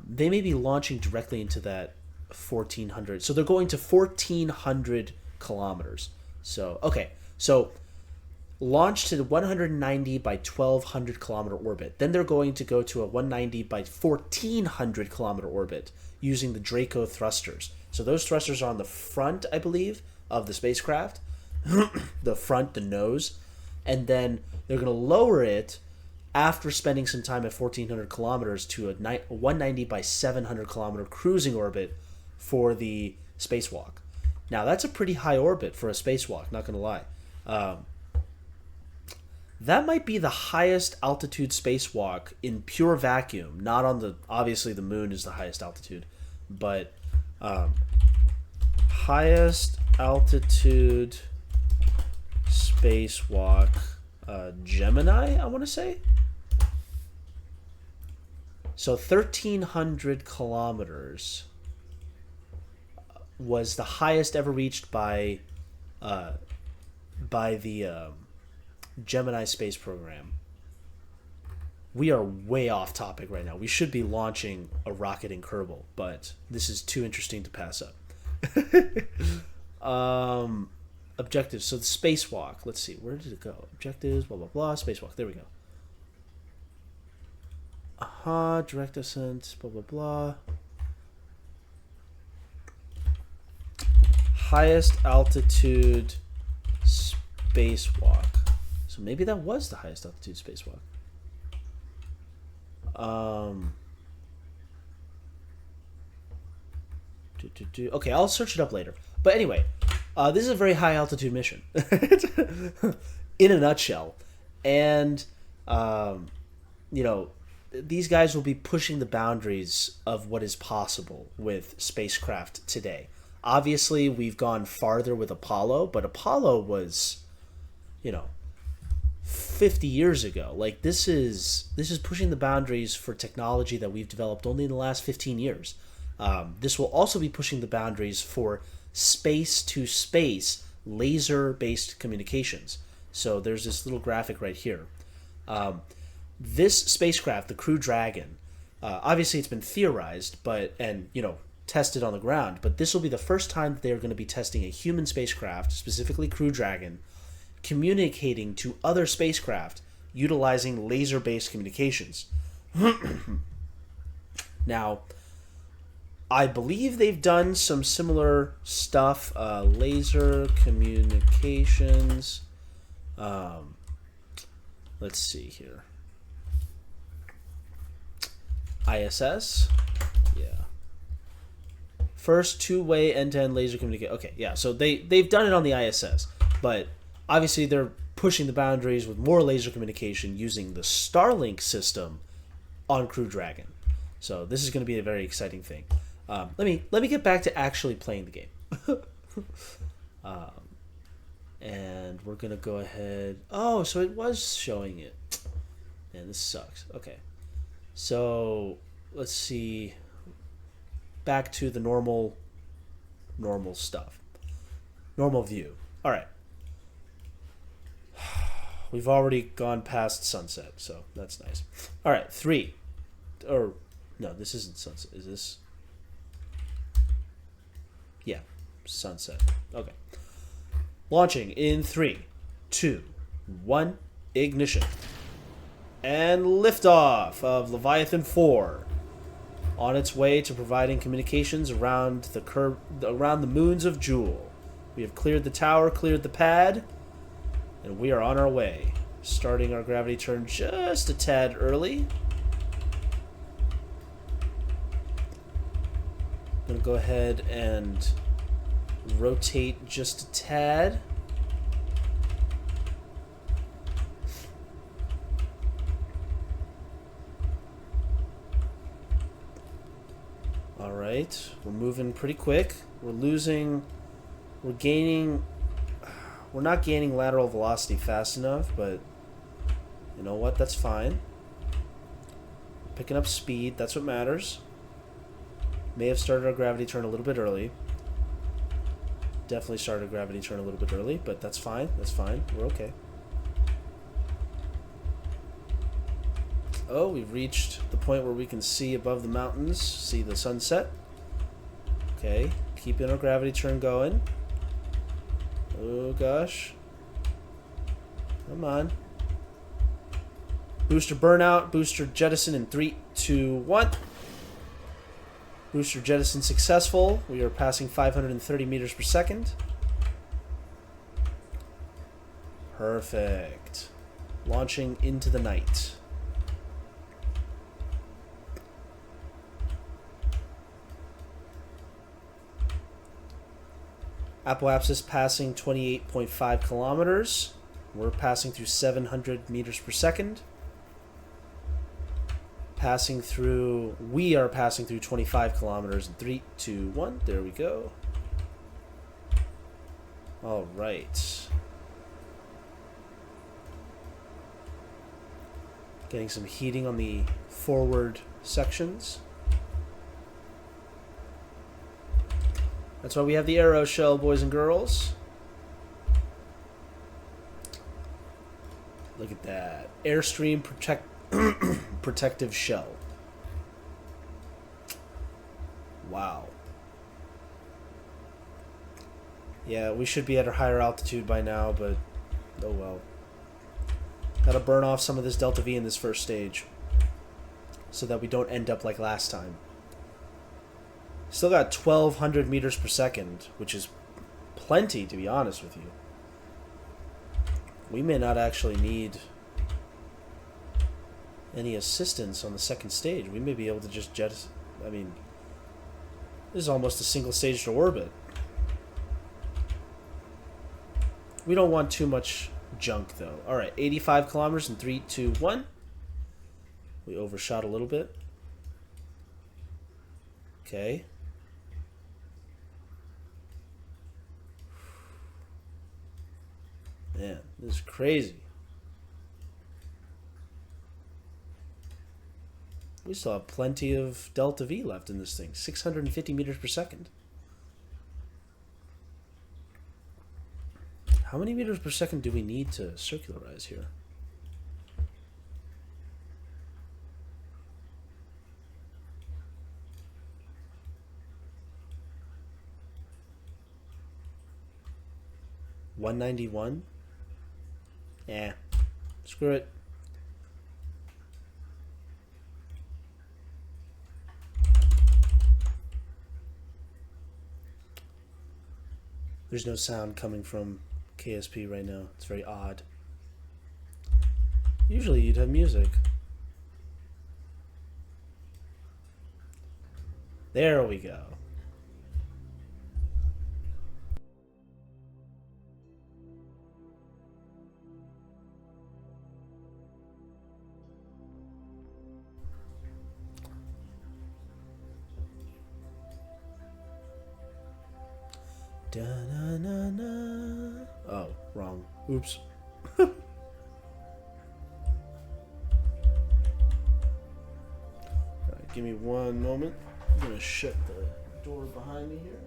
They may be launching directly into that 1,400. So they're going to 1,400 kilometers. So, okay. So, launch to the 190 by 1,200 kilometer orbit. Then they're going to go to a 190 by 1,400 kilometer orbit using the Draco thrusters. So those thrusters are on the front, I believe, of the spacecraft. The front, the nose. And then they're going to lower it after spending some time at 1,400 kilometers to a 190 by 700 kilometer cruising orbit for the spacewalk. Now, that's a pretty high orbit for a spacewalk, not going to lie. That might be the highest altitude spacewalk in pure vacuum. Not on the... Obviously, the moon is the highest altitude. But highest altitude spacewalk... Gemini, I want to say? So 1,300 kilometers was the highest ever reached by the Gemini space program. We are way off topic right now. We should be launching a rocket in Kerbal, but this is too interesting to pass up. Objectives. So the spacewalk. Let's see. Where did it go? Objectives, blah, blah, blah. Spacewalk. There we go. Direct ascent, blah, blah, blah. Highest altitude spacewalk. So maybe that was the highest altitude spacewalk. Okay, I'll search it up later. But anyway, this is a very high altitude mission. In a nutshell. And, you know, these guys will be pushing the boundaries of what is possible with spacecraft today. Obviously, we've gone farther with Apollo, but Apollo was, you know, 50 years ago. Like, this is pushing the boundaries for technology that we've developed only in the last 15 years. This will also be pushing the boundaries for space-to-space laser-based communications. So there's this little graphic right here. This spacecraft, the Crew Dragon, obviously it's been theorized, and tested on the ground, but this will be the first time that they're going to be testing a human spacecraft, specifically Crew Dragon, communicating to other spacecraft utilizing laser-based communications. Now, I believe they've done some similar stuff, laser communications. Let's see here. ISS, yeah. First two-way end-to-end laser communication. Okay, yeah. So they've done it on the ISS, but obviously they're pushing the boundaries with more laser communication using the Starlink system on Crew Dragon. So this is going to be a very exciting thing. Let me get back to actually playing the game. And we're gonna go ahead. Oh, so it was showing it. Man, this sucks. Okay, so let's see. Back to the normal stuff. Normal view. All right. We've already gone past sunset, so that's nice. All right, 3. Or no, this isn't sunset. Is this? Yeah, sunset. Okay. Launching in 3, 2, 1, ignition. And liftoff of Leviathan 4. On its way to providing communications around the moons of Jool. We have cleared the tower, cleared the pad, and we are on our way. Starting our gravity turn just a tad early. I'm going to go ahead and rotate just a tad. All right, we're moving pretty quick. We're losing We're not gaining lateral velocity fast enough, but you know what? That's fine. Picking up speed, that's what matters. May have started our gravity turn a little bit early. Definitely started a gravity turn a little bit early, but that's fine. That's fine. We're okay. Oh, we've reached the point where we can see above the mountains, see the sunset. Okay, keeping our gravity turn going. Oh gosh. Come on. Booster burnout, booster jettison in 3, 2, 1. Booster jettison successful. We are passing 530 meters per second. Perfect. Launching into the night. Apoapsis passing 28.5 kilometers. We're passing through 700 meters per second. We are passing through 25 kilometers in 3, 2, 1. There we go. All right. Getting some heating on the forward sections. That's why we have the aero shell, boys and girls. Look at that. Airstream protective shell. Wow. Yeah, we should be at a higher altitude by now, but oh well. Gotta burn off some of this Delta V in this first stage so that we don't end up like last time. Still got 1,200 meters per second, which is plenty, to be honest with you. We may not actually need any assistance on the second stage. We may be able to just jettison. I mean, this is almost a single stage to orbit. We don't want too much junk, though. All right, 85 kilometers in 3, 2, 1. We overshot a little bit. Okay. Man, this is crazy. We still have plenty of Delta V left in this thing. 650 meters per second. How many meters per second do we need to circularize here? $191? Yeah. Screw it. There's no sound coming from KSP right now. It's very odd. Usually you'd have music. There we go. Da-na-na-na. Oh, wrong. Oops. Right, give me one moment. I'm gonna shut the door behind me here.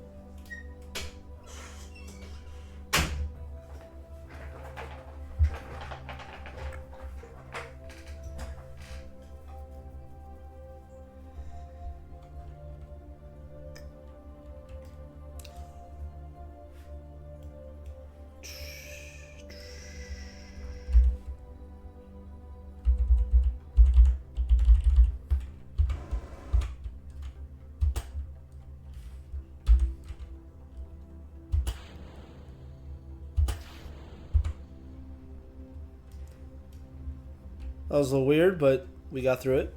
That was a little weird, but we got through it.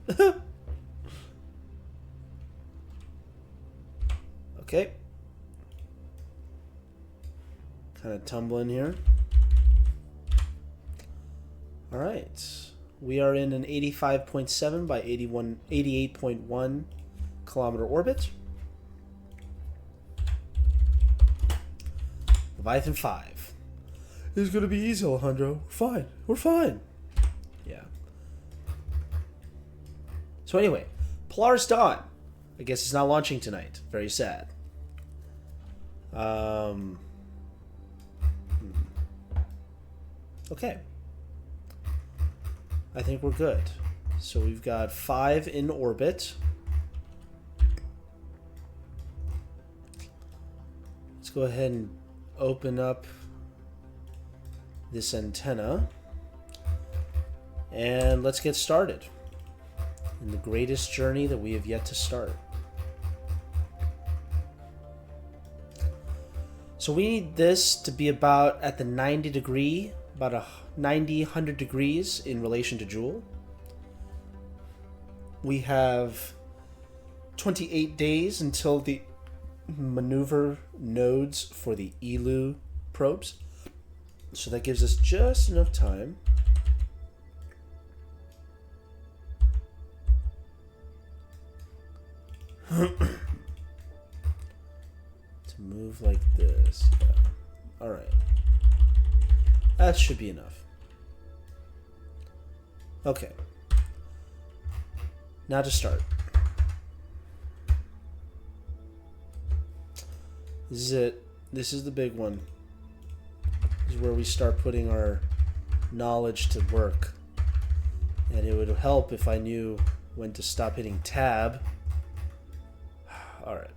Okay. Kind of tumbling here. All right. We are in an 85.7 by 88.1 kilometer orbit. Leviathan 5. It's gonna be easy, Alejandro. We're fine. We're fine. Yeah. So anyway, Polaris Dawn. I guess it's not launching tonight. Very sad. Okay. I think we're good. So we've got 5 in orbit. Let's go ahead and open up this antenna. And let's get started in the greatest journey that we have yet to start. So we need this to be about at the 90 degree, about a 100 degrees in relation to Jool. We have 28 days until the maneuver nodes for the ELU probes. So that gives us just enough time to move like this. Yeah. Alright. That should be enough. Okay. Now to start. This is it. This is the big one. This is where we start putting our knowledge to work. And it would help if I knew when to stop hitting tab. Alright.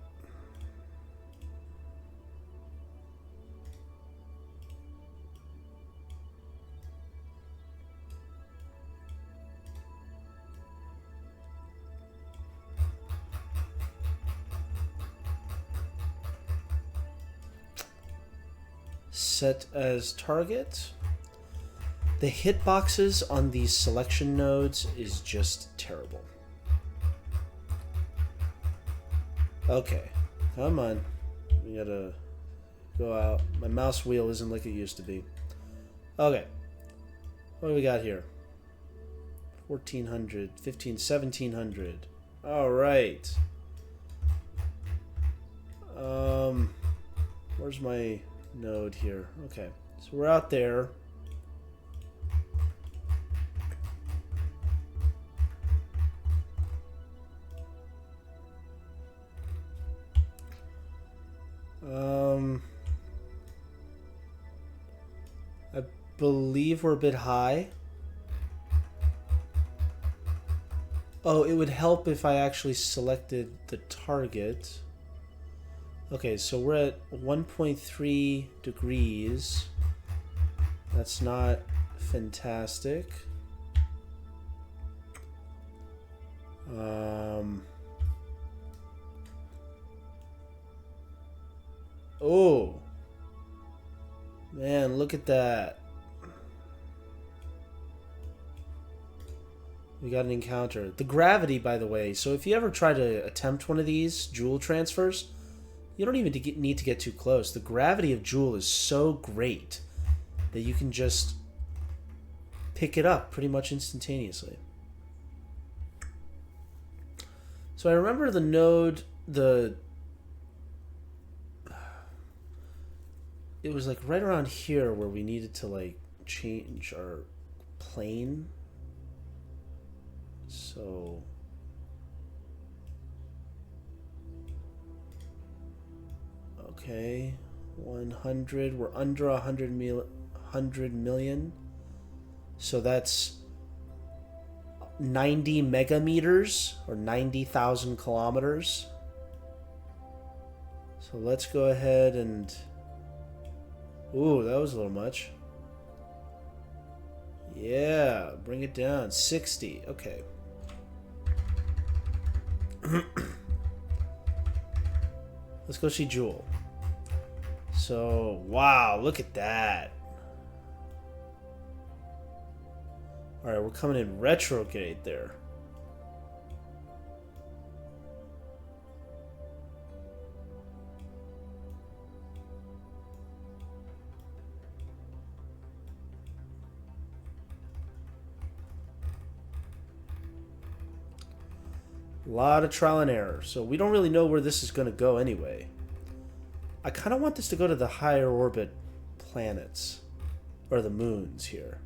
Set as target. The hitboxes on these selection nodes is just terrible. Okay, come on. We gotta go out. My mouse wheel isn't like it used to be. Okay, what do we got here? 1400, 15, 1700. All right. Where's my node here? Okay, so we're out there. I believe we're a bit high. Oh, it would help if I actually selected the target. Okay, so we're at 1.3 degrees. That's not fantastic. Oh. Man, look at that. We got an encounter. The gravity, by the way. So if you ever try to attempt one of these Jool transfers, you don't even need to get too close. The gravity of Jool is so great that you can just pick it up pretty much instantaneously. So I remember the node, it was like right around here where we needed to like change our plane. So okay, 100. We're under 100 million. So that's 90 megameters or 90,000 kilometers. So let's go ahead and... Ooh, that was a little much. Yeah, bring it down. 60. Okay. Let's go see Jool. So, wow, look at that. Alright, we're coming in retrograde there. A lot of trial and error. So we don't really know where this is going to go anyway. I kind of want this to go to the higher orbit planets. Or the moons here.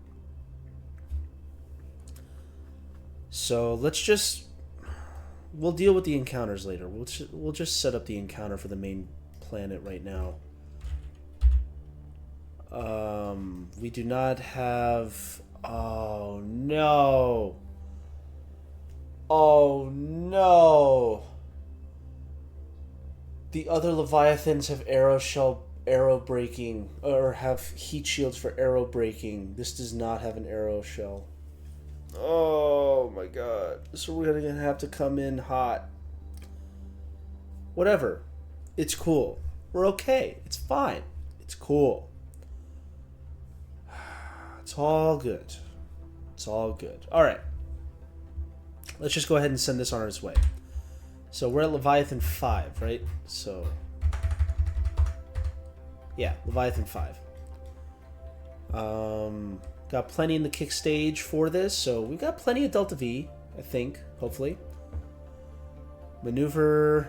So let's just... We'll deal with the encounters later. We'll just set up the encounter for the main planet right now. We do not have... Oh, no. Oh, no. The other Leviathans have arrow braking, or have heat shields for arrow braking. This does not have an arrow shell. Oh my god. So we're gonna have to come in hot. Whatever. It's cool. We're okay. It's fine. It's cool. It's all good. It's all good. Alright. Let's just go ahead and send this on its way. So we're at Leviathan 5, right? So... yeah, Leviathan 5. Got plenty in the kick stage for this, so we've got plenty of Delta V, I think, hopefully. Maneuver...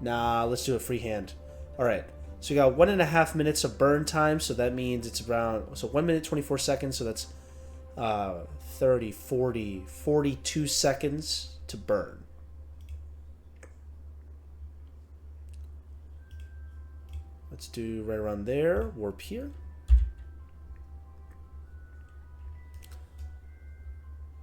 nah, let's do it freehand. Alright, so we got 1.5 minutes of burn time, so that means it's around... so 1 minute, 24 seconds, so that's 30, 40, 42 seconds to burn. Let's do right around there. Warp here.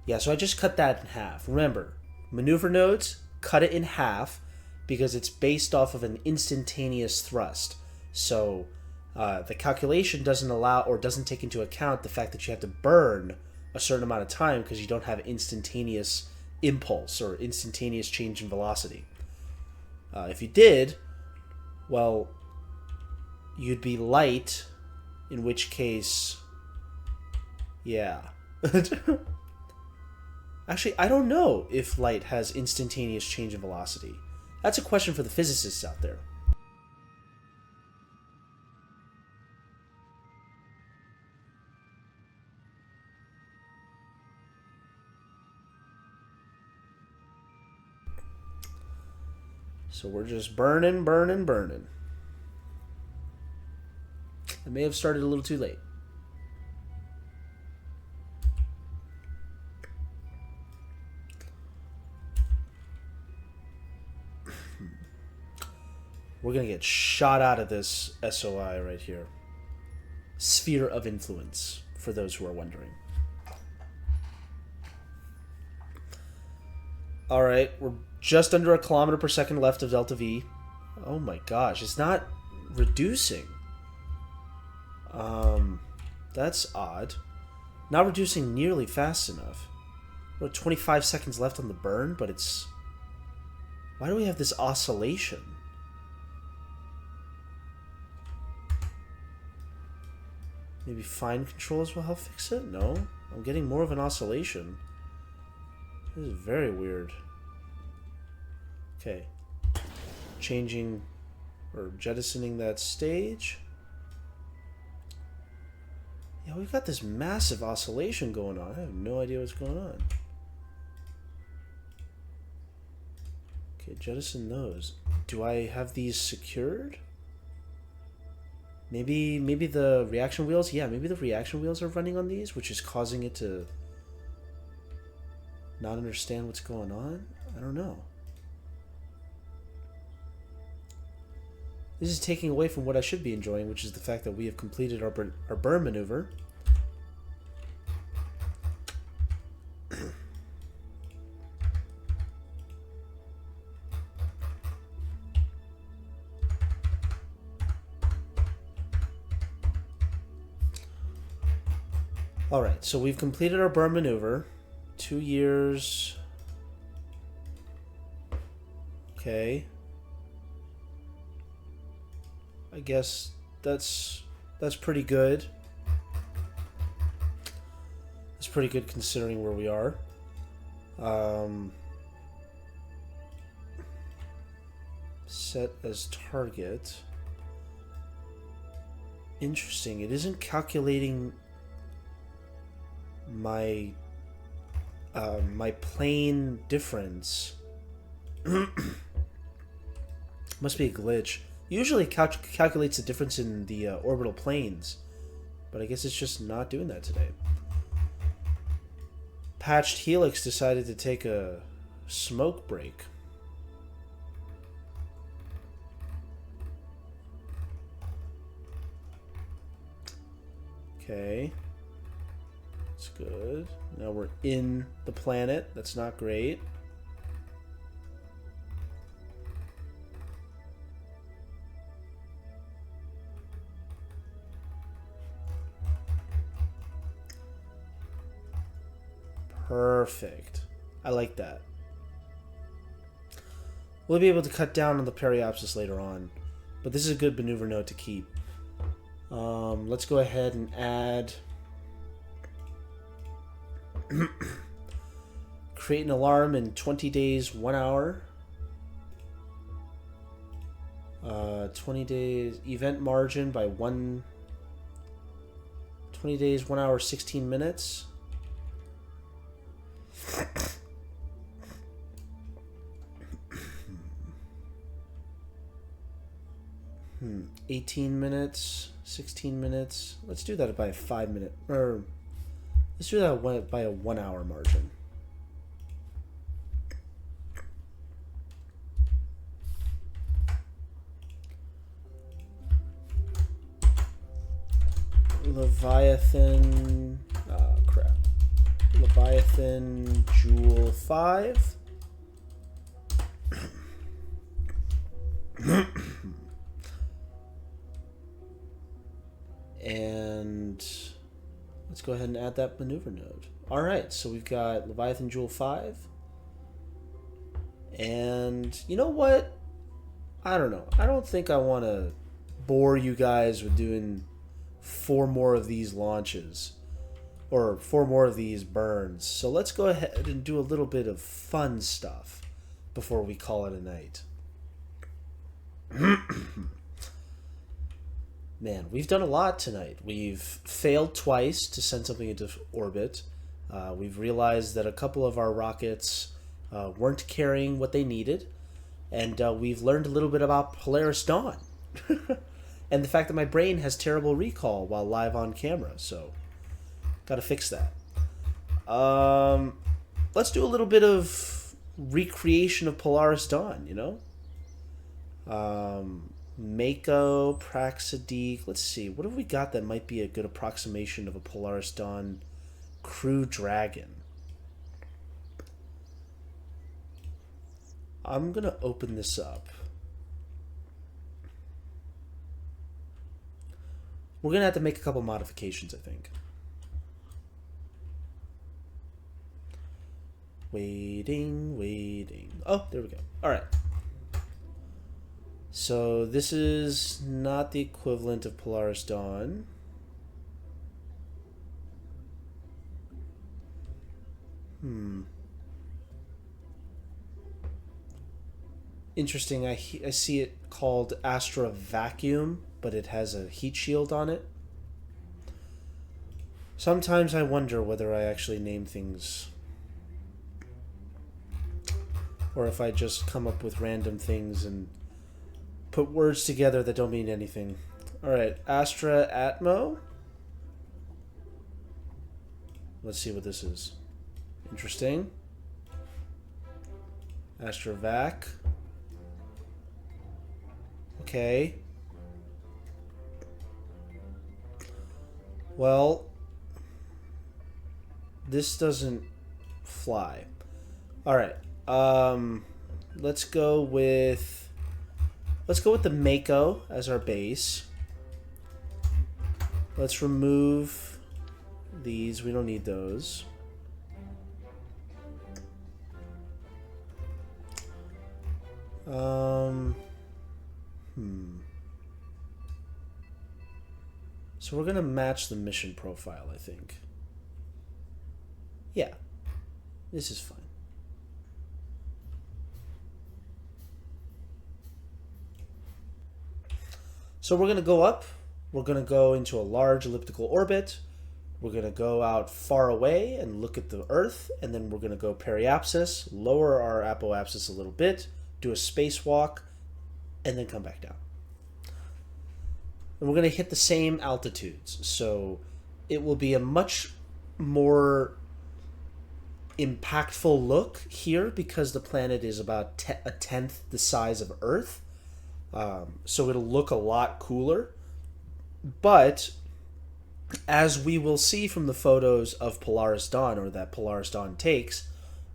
Yeah, so I just cut that in half. Remember, maneuver nodes, cut it in half because it's based off of an instantaneous thrust. So the calculation doesn't allow or doesn't take into account the fact that you have to burn a certain amount of time because you don't have instantaneous impulse or instantaneous change in velocity. If you did, well... you'd be light, in which case, yeah. Actually, I don't know if light has instantaneous change in velocity. That's a question for the physicists out there. So we're just burning, burning, burning. I may have started a little too late. We're going to get shot out of this SOI right here. Sphere of influence, for those who are wondering. Alright, we're just under 1 kilometer per second left of Delta V. Oh my gosh, it's not reducing. That's odd. Not reducing nearly fast enough. We're at 25 seconds left on the burn, but it's... why do we have this oscillation? Maybe fine controls will help fix it? No. I'm getting more of an oscillation. This is very weird. Okay. Changing or jettisoning that stage. Yeah, we've got this massive oscillation going on. I have no idea what's going on. Okay, jettison those. Do I have these secured? Maybe the reaction wheels? Yeah, maybe the reaction wheels are running on these, which is causing it to not understand what's going on? I don't know. This is taking away from what I should be enjoying, which is the fact that we have completed our burn maneuver. Alright, so we've completed our burn maneuver. 2 years. Okay. I guess that's pretty good. That's pretty good considering where we are. Set as target. Interesting. It isn't calculating my my plane difference. Must be a glitch. Usually calculates the difference in the orbital planes, but I guess it's just not doing that today. Patched Helix decided to take a smoke break. Okay. That's good. Now we're in the planet. That's not great. Perfect. I like that. We'll be able to cut down on the periapsis later on, but this is a good maneuver node to keep. Let's go ahead and add... create an alarm in 20 days, 1 hour. 20 days... event margin by 20 days, 1 hour, 16 minutes. 18 minutes, 16 minutes. Let's do that by a 5 minute, or let's do that by a 1 hour margin. Leviathan, crap. Leviathan Jool 5. And let's go ahead and add that maneuver node. Alright, so we've got Leviathan Jool 5. And you know what? I don't know. I don't think I want to bore you guys with doing 4 more of these launches. Or 4 more of these burns. So let's go ahead and do a little bit of fun stuff before we call it a night. Man, we've done a lot tonight. We've failed twice to send something into orbit. We've realized that a couple of our rockets weren't carrying what they needed. And we've learned a little bit about Polaris Dawn. And the fact that my brain has terrible recall while live on camera. So, gotta fix that. Let's do a little bit of recreation of Polaris Dawn, you know? Mako, Praxidike. Let's see. What have we got that might be a good approximation of a Polaris Dawn Crew Dragon? I'm going to open this up. We're going to have to make a couple modifications, I think. Waiting. Oh, there we go. All right. So this is not the equivalent of Polaris Dawn. Interesting. I see it called Astra Vacuum, but it has a heat shield on it. Sometimes I wonder whether I actually name things, or if I just come up with random things and put words together that don't mean anything. Alright, Astra Atmo. Let's see what this is. Interesting. Astra Vac. Okay. Well, this doesn't fly. Alright. Let's go with the Mako as our base. Let's remove these. We don't need those. So we're gonna match the mission profile, I think. Yeah, this is fine. So we're going to go up, we're going to go into a large elliptical orbit, we're going to go out far away and look at the Earth, and then we're going to go periapsis, lower our apoapsis a little bit, do a spacewalk, and then come back down. and we're going to hit the same altitudes. So it will be a much more impactful look here because the planet is about a tenth the size of Earth. So it'll look a lot cooler. But as we will see from the photos of Polaris Dawn, or that Polaris Dawn takes,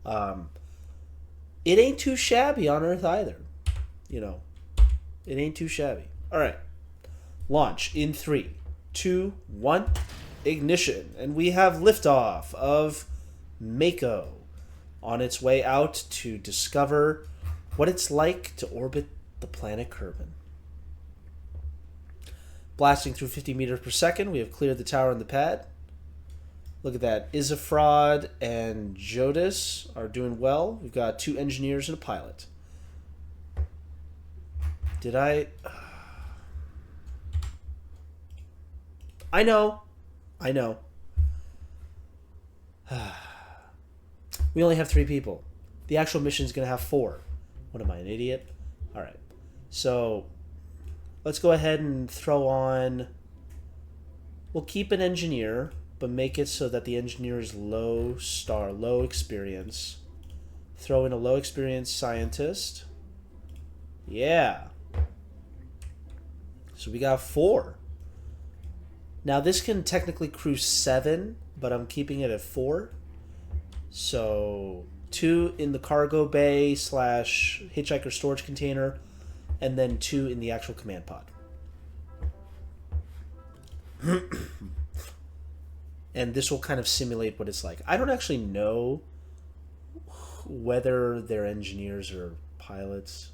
it ain't too shabby on Earth either. You know, it ain't too shabby. All right. Launch in 3, 2, 1. Ignition. And we have liftoff of Mako on its way out to discover what it's like to orbit the planet Kerbin. Blasting through 50 meters per second, we have cleared the tower and the pad. Look at that. Isafrod and Jodis are doing well. We've got 2 engineers and a pilot. Did I... I know. We only have 3 people. The actual mission is going to have 4. What am I, an idiot? All right. So let's go ahead and throw on... We'll keep an engineer, but make it so that the engineer is low experience. Throw in a low experience scientist. Yeah. So we got 4. Now this can technically crew 7, but I'm keeping it at 4. So 2 in the cargo bay / hitchhiker storage container, and then 2 in the actual command pod. And this will kind of simulate what it's like. I don't actually know whether they're engineers or pilots.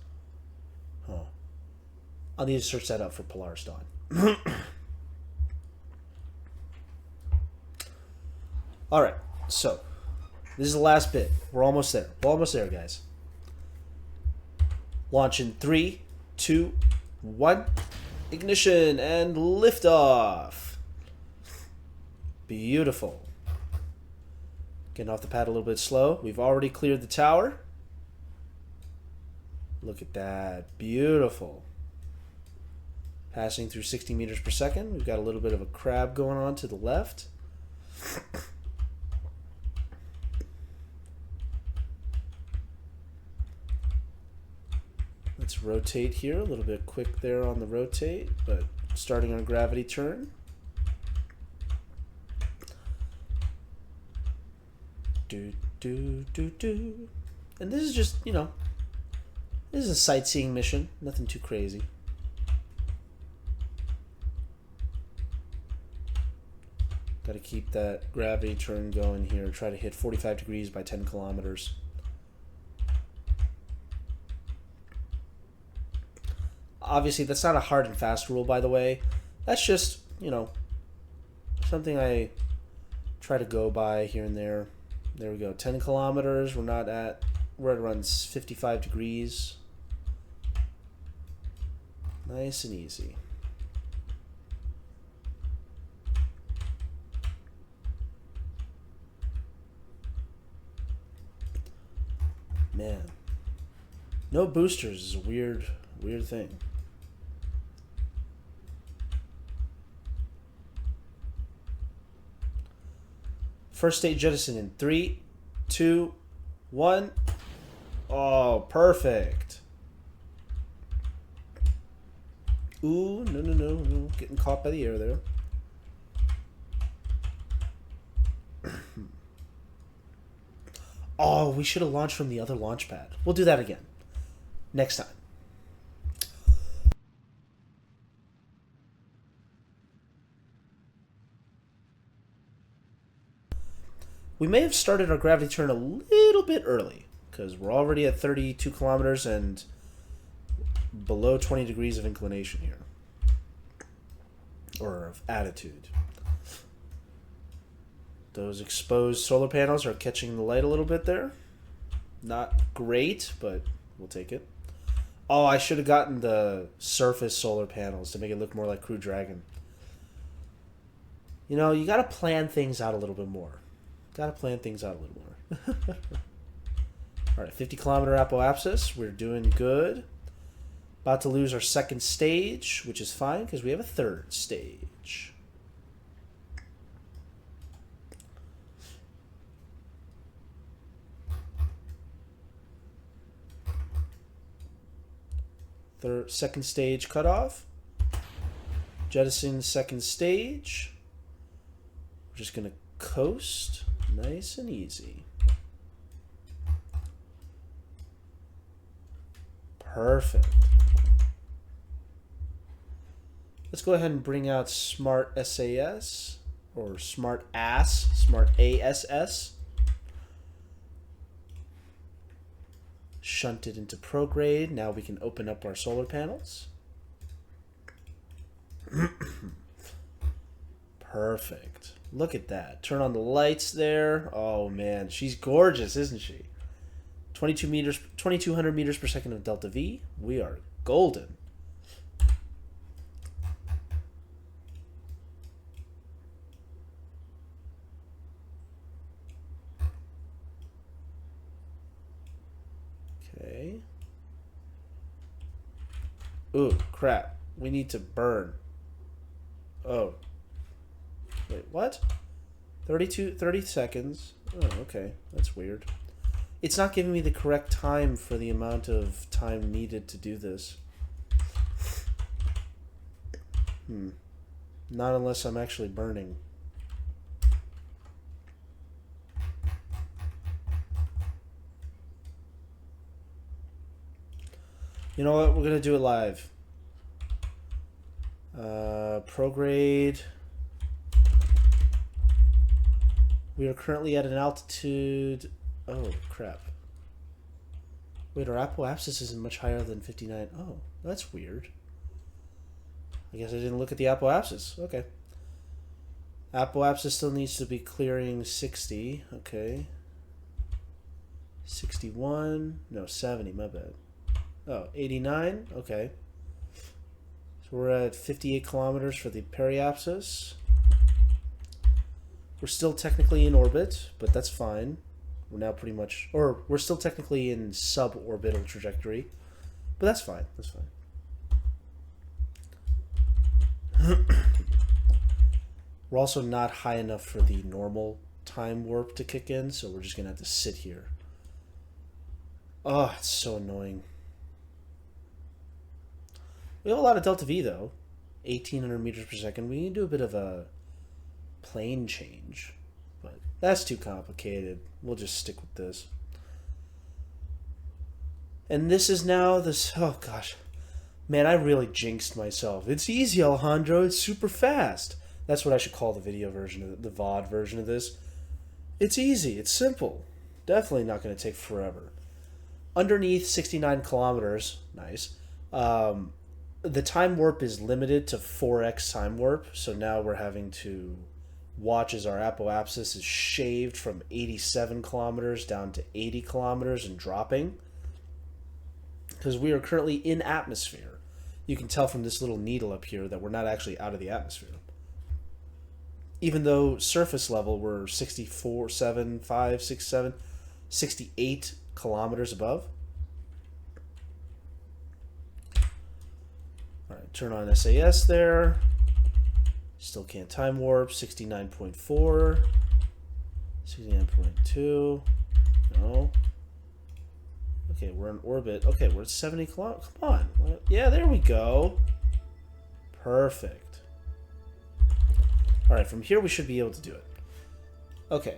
I'll need to search that up for Polaris Dawn. All right, so this is the last bit. We're almost there. We're almost there, guys. Launch in 3, 2, 1. Ignition and liftoff. Beautiful. Getting off the pad a little bit slow. We've already cleared the tower. Look at that. Beautiful. Passing through 60 meters per second. We've got a little bit of a crab going on to the left. Let's rotate here. A little bit quick there on the rotate, but starting on gravity turn. Do, do, do, do. And this is just, you know, this is a sightseeing mission. Nothing too crazy. Got to keep that gravity turn going here. Try to hit 45 degrees by 10 kilometers. Obviously, that's not a hard and fast rule, by the way. That's just, you know, something I try to go by here and there. There we go. 10 kilometers. We're at around 55 degrees. Nice and easy. Man. No boosters is a weird thing. First stage jettison in 3, 2, 1. Oh, perfect. Ooh, no. Getting caught by the air there. Oh, we should have launched from the other launch pad. We'll do that again. Next time. We may have started our gravity turn a little bit early because we're already at 32 kilometers and below 20 degrees of inclination here. Or of attitude. Those exposed solar panels are catching the light a little bit there. Not great, but we'll take it. Oh, I should have gotten the surface solar panels to make it look more like Crew Dragon. You know, you got to plan things out a little bit more. All right, 50 kilometer apoapsis. We're doing good. About to lose our second stage, which is fine because we have a third stage. Second stage cutoff. Jettison second stage. We're just going to coast nice and easy. Perfect. Let's go ahead and bring out Smart SAS or Smart ASS. Shunt it into prograde. Now we can open up our solar panels. Perfect. Look at that. Turn on the lights there. Oh man, she's gorgeous, isn't she? 2200 meters per second of delta V. We are golden. Okay. Ooh, crap. We need to burn. Oh. Wait, what? 30 seconds. Oh, okay. That's weird. It's not giving me the correct time for the amount of time needed to do this. Not unless I'm actually burning. You know what? We're going to do it live. Prograde. We are currently at an altitude... Oh, crap. Wait, our apoapsis isn't much higher than 59. Oh, that's weird. I guess I didn't look at the apoapsis. Okay. Apoapsis still needs to be clearing 60. Okay. 61. No, 70. My bad. Oh, 89. Okay. So we're at 58 kilometers for the periapsis. We're still technically in orbit, but that's fine. We're now pretty much, or we're still technically in suborbital trajectory, but that's fine. That's fine. We're also not high enough for the normal time warp to kick in, so we're just gonna have to sit here. Oh, it's so annoying. We have a lot of delta V though, 1800 meters per second. We need to do a bit of a plane change, but that's too complicated. We'll just stick with this. And this is now this, oh gosh. Man, I really jinxed myself. It's easy, Alejandro. It's super fast. That's what I should call the video version of the VOD version of this. It's easy. It's simple. Definitely not going to take forever. Underneath 69 kilometers, nice. The time warp is limited to 4x time warp, so now we're having to watch as our apoapsis is shaved from 87 kilometers down to 80 kilometers and dropping. Because we are currently in atmosphere. You can tell from this little needle up here that we're not actually out of the atmosphere. Even though surface level we're 64, 7, 5, 6, 7, 68 kilometers above. Alright, turn on SAS there. Still can't time warp. 69.4. 69.2. No. Okay, we're in orbit. Okay, we're at 70 kilometers. Come on. Yeah, there we go. Perfect. Alright, from here we should be able to do it. Okay.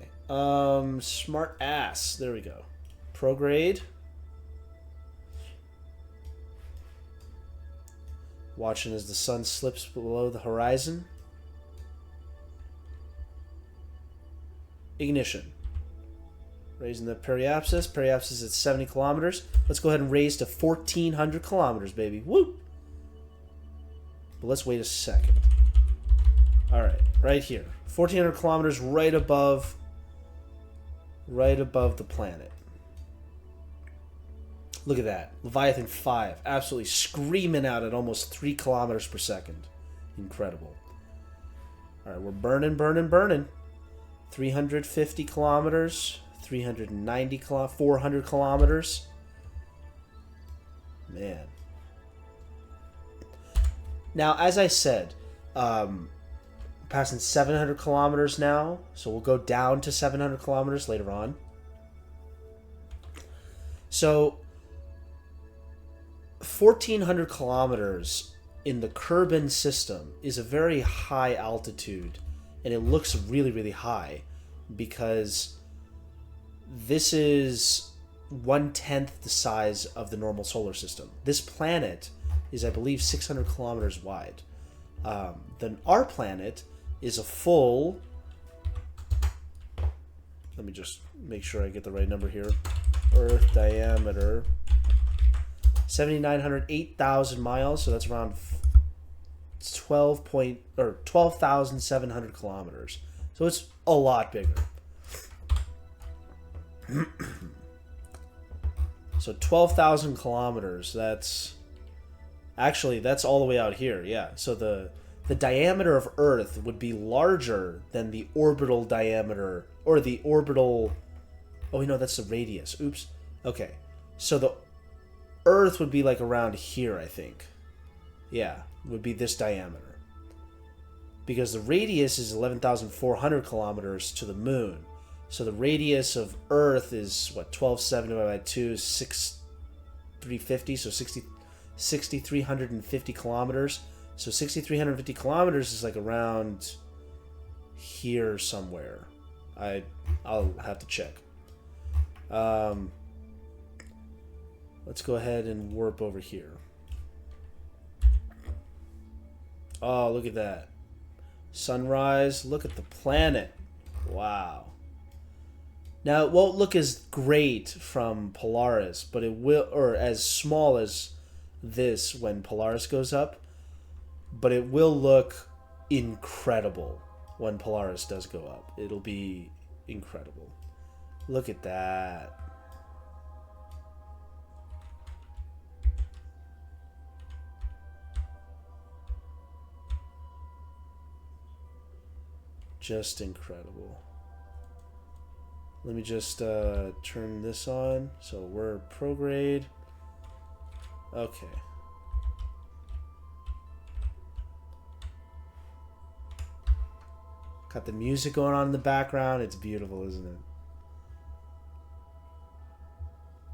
Smart ass. There we go. Prograde. Watching as the sun slips below the horizon. Ignition. Raising the periapsis. Periapsis at 70 kilometers. Let's go ahead and raise to 1,400 kilometers, baby. Woo! But let's wait a second. Alright, right here. 1,400 kilometers right above the planet. Look at that. Leviathan 5. Absolutely screaming out at almost 3 kilometers per second. Incredible. Alright, we're burning, burning, burning. 350 kilometers. 390 kilometers. 400 kilometers. Man. Now, as I said, passing 700 kilometers now, so we'll go down to 700 kilometers later on. So 1,400 kilometers in the Kerbin system is a very high altitude, and it looks really, really high because this is 1/10 the size of the normal solar system. This planet is, I believe, 600 kilometers wide. Then our planet is a full... Let me just make sure I get the right number here. Earth diameter... 7,900, 8,000 miles, so that's around 12,700 kilometers. So it's a lot bigger. So 12,000 kilometers, that's all the way out here, yeah. So the diameter of Earth would be larger than the orbital diameter, or the orbital... Oh, no, that's the radius. Oops. Okay. So the Earth would be like around here, I think. Yeah, would be this diameter. Because the radius is 11,400 kilometers to the moon. So the radius of Earth is, what, 12,700 divided by 2 is 6,350, so 6,350 kilometers. So 6,350 kilometers is like around here somewhere. I'll have to check. Let's go ahead and warp over here. Oh, look at that. Sunrise. Look at the planet. Wow. Now, it won't look as great from Polaris, but it will, or as small as this when Polaris goes up, but it will look incredible when Polaris does go up. It'll be incredible. Look at that. Just incredible. Let me just turn this on. So we're prograde. Okay. Got the music going on in the background. It's beautiful, isn't it?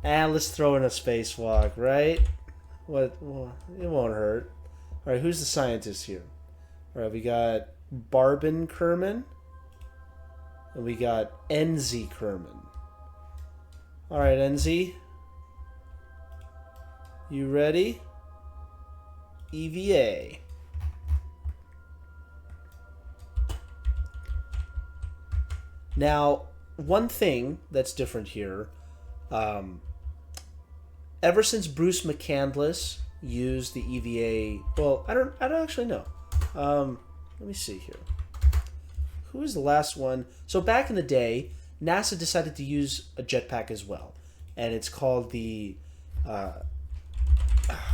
And let's throw in a spacewalk, right? What? Well, it won't hurt. All right, who's the scientist here? All right, we got Barbin Kerman. And we got NZ Kerman. All right, NZ. You ready? EVA. Now, one thing that's different here, ever since Bruce McCandless used the EVA, well, I don't actually know. Let me see here. Who was the last one? So back in the day, NASA decided to use a jetpack as well, and it's called the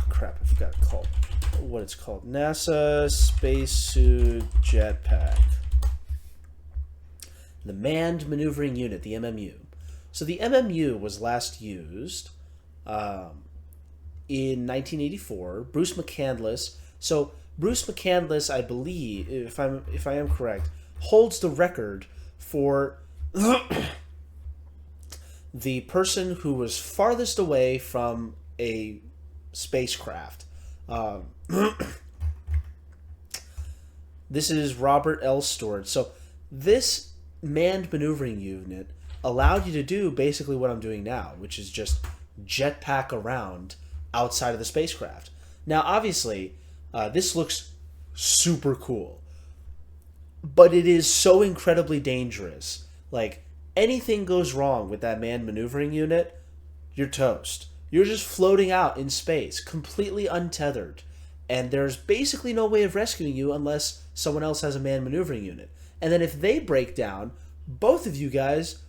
crap, I forgot what it's called. NASA Spacesuit Jetpack. The Manned Maneuvering Unit, the MMU. So the MMU was last used in 1984. Bruce McCandless. So Bruce McCandless, I believe, if I am correct, holds the record for the person who was farthest away from a spacecraft. This is Robert L. Stewart. So this manned maneuvering unit allowed you to do basically what I'm doing now, which is just jetpack around outside of the spacecraft. Now, obviously, this looks super cool, but it is so incredibly dangerous. Like, anything goes wrong with that manned maneuvering unit, you're toast. You're just floating out in space, completely untethered, and there's basically no way of rescuing you unless someone else has a manned maneuvering unit. And then if they break down, both of you guys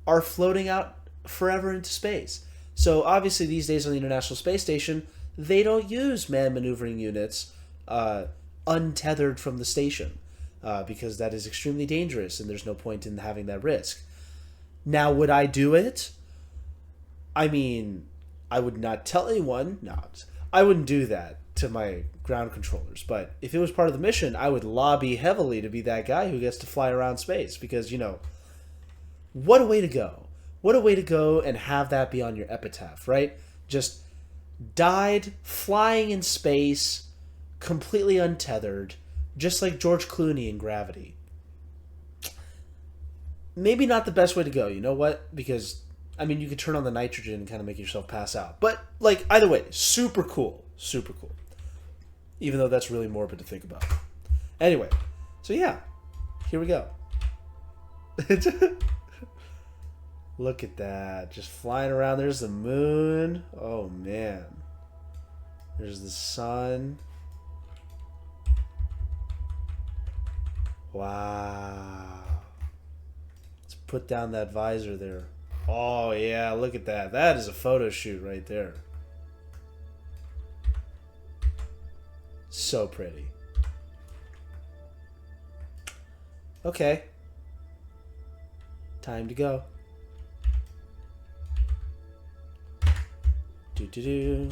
are floating out forever into space. So obviously these days on the International Space Station, they don't use manned maneuvering units untethered from the station because that is extremely dangerous and there's no point in having that risk. Now, would I do it? I mean, I would not tell anyone. No, I wouldn't do that. to my ground controllers. But if it was part of the mission, I would lobby heavily to be that guy who gets to fly around space. Because, you know, what a way to go. What a way to go and have that be on your epitaph, right? Just died flying in space, completely untethered, just like George Clooney in Gravity. Maybe not the best way to go, you know what? Because, I mean, you could turn on the nitrogen and kind of make yourself pass out. But, like, either way, super cool. Super cool. Even though that's really morbid to think about. Anyway, so yeah, here we go. Look at that. Just flying around. There's the moon. Oh, man. There's the sun. Wow. Let's put down that visor there. Oh, yeah. Look at that. That is a photo shoot right there. So pretty. Okay. Time to go.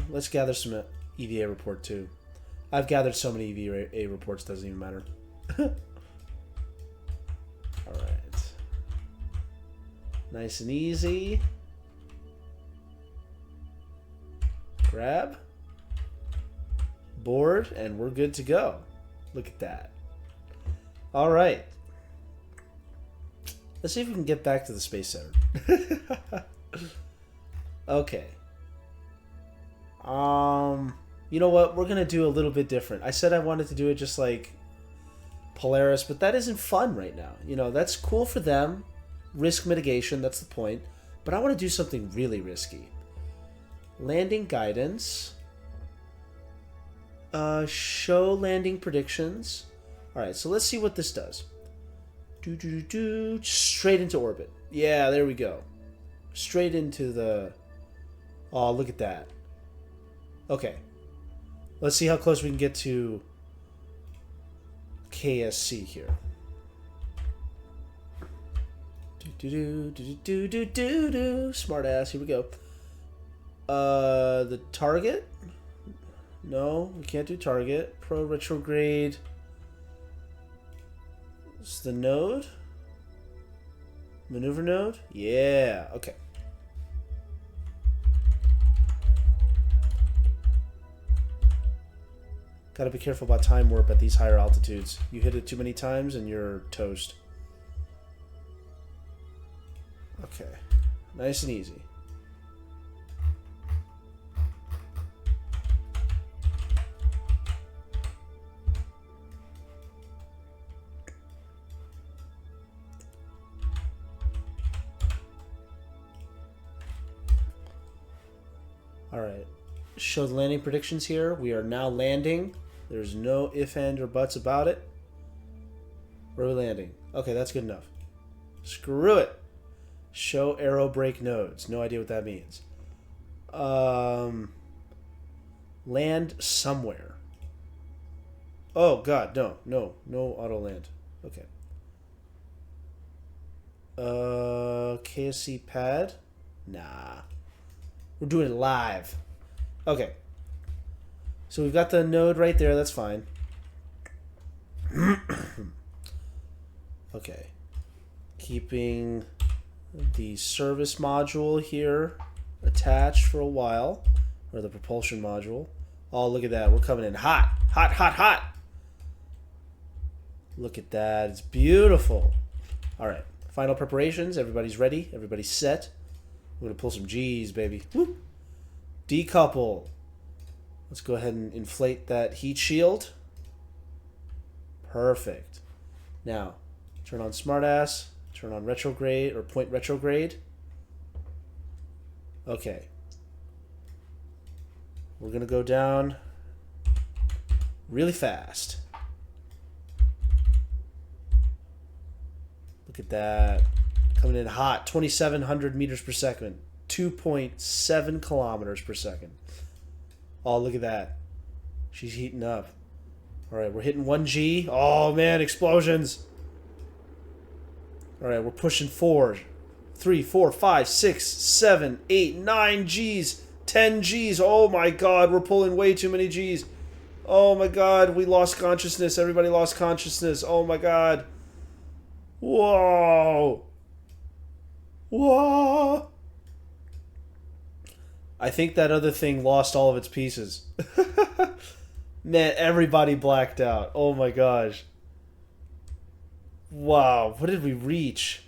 Let's gather some EVA report too. I've gathered so many EVA reports, doesn't even matter. Alright. Nice and easy. Grab. Board, and we're good to go. Look at that. Alright. Let's see if we can get back to the Space Center. Okay. You know what? We're gonna do a little bit different. I said I wanted to do it just like Polaris, but that isn't fun right now. You know, that's cool for them. Risk mitigation, that's the point. But I want to do something really risky. Landing guidance. Show landing predictions. Alright, so let's see what this does. Straight into orbit. Yeah, there we go. Straight into the... Oh, look at that. Okay. Let's see how close we can get to KSC here. Smart ass. Here we go. The target? No, we can't do target. Pro retrograde. It's the node. Maneuver node? Yeah, okay. Gotta be careful about time warp at these higher altitudes. You hit it too many times and you're toast. Okay. Nice and easy. Alright. Show the landing predictions here. We are now landing. There's no if, and, or buts about it. Where are we landing? Okay, that's good enough. Screw it. Show aero brake nodes. No idea what that means. Land somewhere. Oh, God, no. No auto land. Okay. KSC pad? Nah. We're doing it live. Okay. So we've got the node right there. That's fine. Okay. Keeping the service module here attached for a while. Or the propulsion module. Oh, look at that. We're coming in hot. Hot, hot, hot. Look at that. It's beautiful. All right. Final preparations. Everybody's ready. Everybody's set. We're going to pull some G's, baby. Woo. Decouple. Let's go ahead and inflate that heat shield. Perfect. Now, turn on smartass. Turn on retrograde or point retrograde. Okay. We're going to go down really fast. Look at that. Coming in hot. 2,700 meters per second. 2.7 kilometers per second. Oh, look at that. She's heating up. All right, we're hitting 1G. Oh, man, explosions. All right, we're pushing 4, 3, 4, 5, 6, 7, 8, 9 Gs. 10 Gs. Oh, my God, we're pulling way too many Gs. Oh my god, we lost consciousness. Everybody lost consciousness. Oh my god. Whoa. Whoa. I think that other thing lost all of its pieces. Man, everybody blacked out. Oh my gosh. Wow, what did we reach?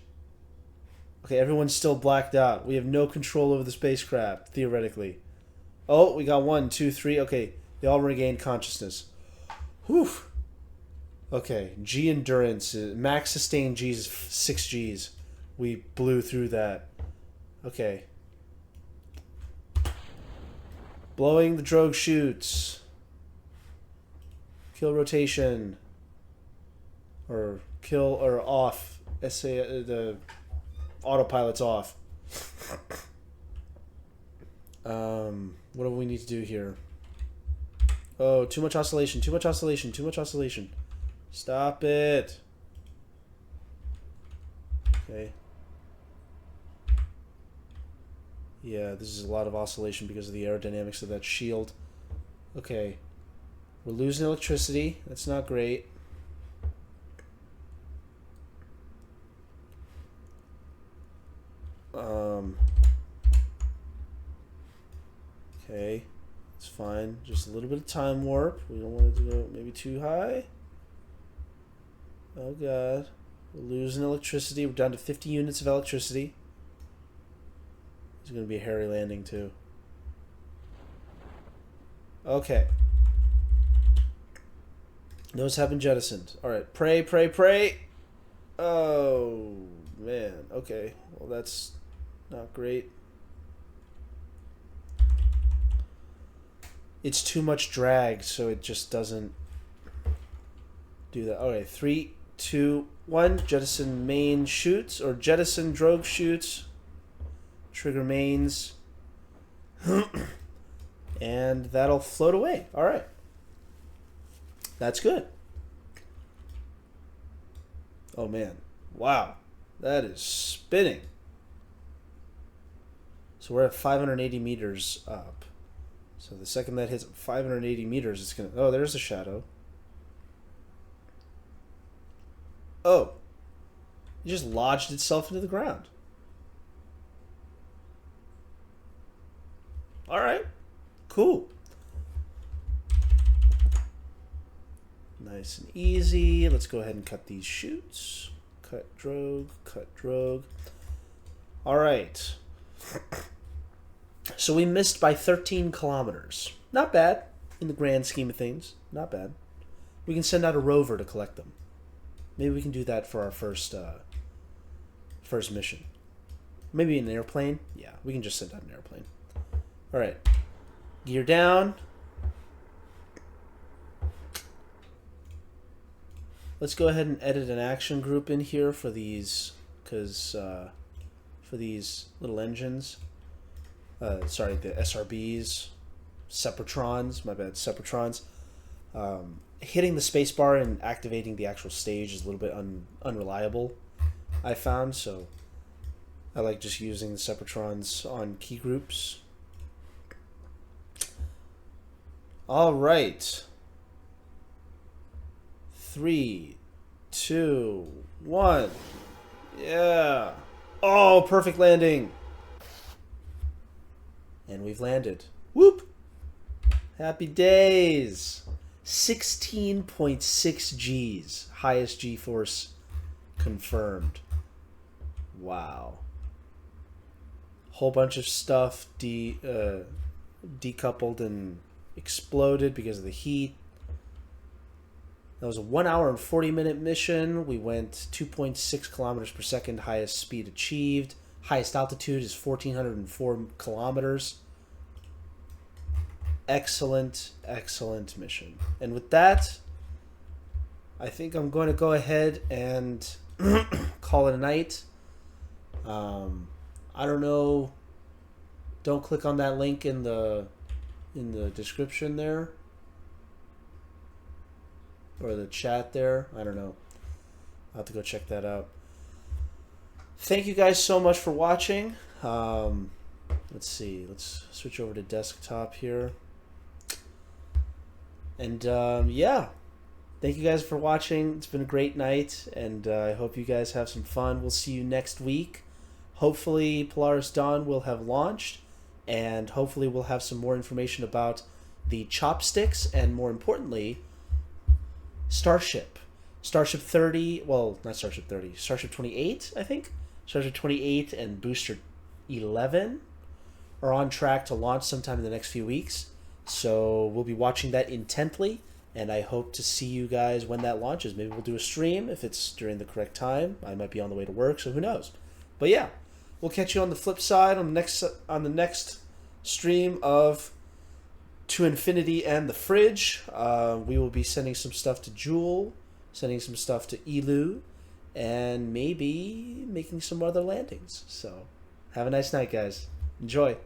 Okay, everyone's still blacked out. We have no control over the spacecraft, theoretically. Oh, we got 1, 2, 3. Okay, they all regained consciousness. Whew. Okay, G endurance. Max sustained G is 6 Gs. We blew through that. Okay. Blowing the drogue chutes. Kill rotation. Or kill or off. The autopilot's off. What do we need to do here? Oh, too much oscillation, too much oscillation, too much oscillation. Stop it. Okay. Yeah, this is a lot of oscillation because of the aerodynamics of that shield. Okay. We're losing electricity. That's not great. Okay. It's fine. Just a little bit of time warp. We don't want it to go maybe too high. Oh god. We're losing electricity. We're down to 50 units of electricity. It's going to be a hairy landing too. Okay. Those have been jettisoned. Alright. Pray, pray, pray. Oh, man. Okay. Well, that's not great. It's too much drag, so it just doesn't do that. Okay, 3, 2, 1. Jettison main chutes, or jettison drogue chutes. Trigger mains. And that'll float away. Alright. That's good. Oh, man. Wow. That is spinning. So we're at 580 meters up. So the second that hits 580 meters, it's going to... Oh, there's a shadow. Oh. It just lodged itself into the ground. Alright. Cool. Nice and easy. Let's go ahead and cut these chutes. Cut drogue, cut drogue. Alright. So we missed by 13 kilometers. Not bad in the grand scheme of things. Not bad. We can send out a rover to collect them. Maybe we can do that for our first mission. Maybe an airplane. Yeah, we can just send out an airplane. All right. Gear down. Let's go ahead and edit an action group in here for these, because for these little engines. Sorry, the SRBs, Separatrons, my bad, Separatrons. Hitting the spacebar and activating the actual stage is a little bit unreliable, I found, so I like just using the Separatrons on key groups. All right. 3, 2, 1. Yeah. Oh, perfect landing. And we've landed. Whoop! Happy days! 16.6 Gs. Highest G-force confirmed. Wow. Whole bunch of stuff decoupled and exploded because of the heat. That was a 1 hour and 40-minute mission. We went 2.6 kilometers per second. Highest speed achieved. Highest altitude is 1,404 kilometers. Excellent, excellent mission. And with that, I think I'm going to go ahead and call it a night. I don't know. Don't click on that link in the description there, or the chat there. I don't know. I'll have to go check that out. Thank you guys so much for watching. Let's see. Let's switch over to desktop here. And yeah, thank you guys for watching. It's been a great night, and I hope you guys have some fun. We'll see you next week. Hopefully, Polaris Dawn will have launched, and hopefully, we'll have some more information about the chopsticks, and more importantly, Starship. Starship 30, well, not Starship 30, Starship 28, I think. Starship 28 and Booster 11 are on track to launch sometime in the next few weeks. So we'll be watching that intently, and I hope to see you guys when that launches. Maybe we'll do a stream if it's during the correct time. I might be on the way to work, so who knows. But yeah, we'll catch you on the flip side on the next stream of To Infinity and the Fridge. We will be sending some stuff to Jool, sending some stuff to Elu, and maybe making some other landings. So have a nice night, guys. Enjoy.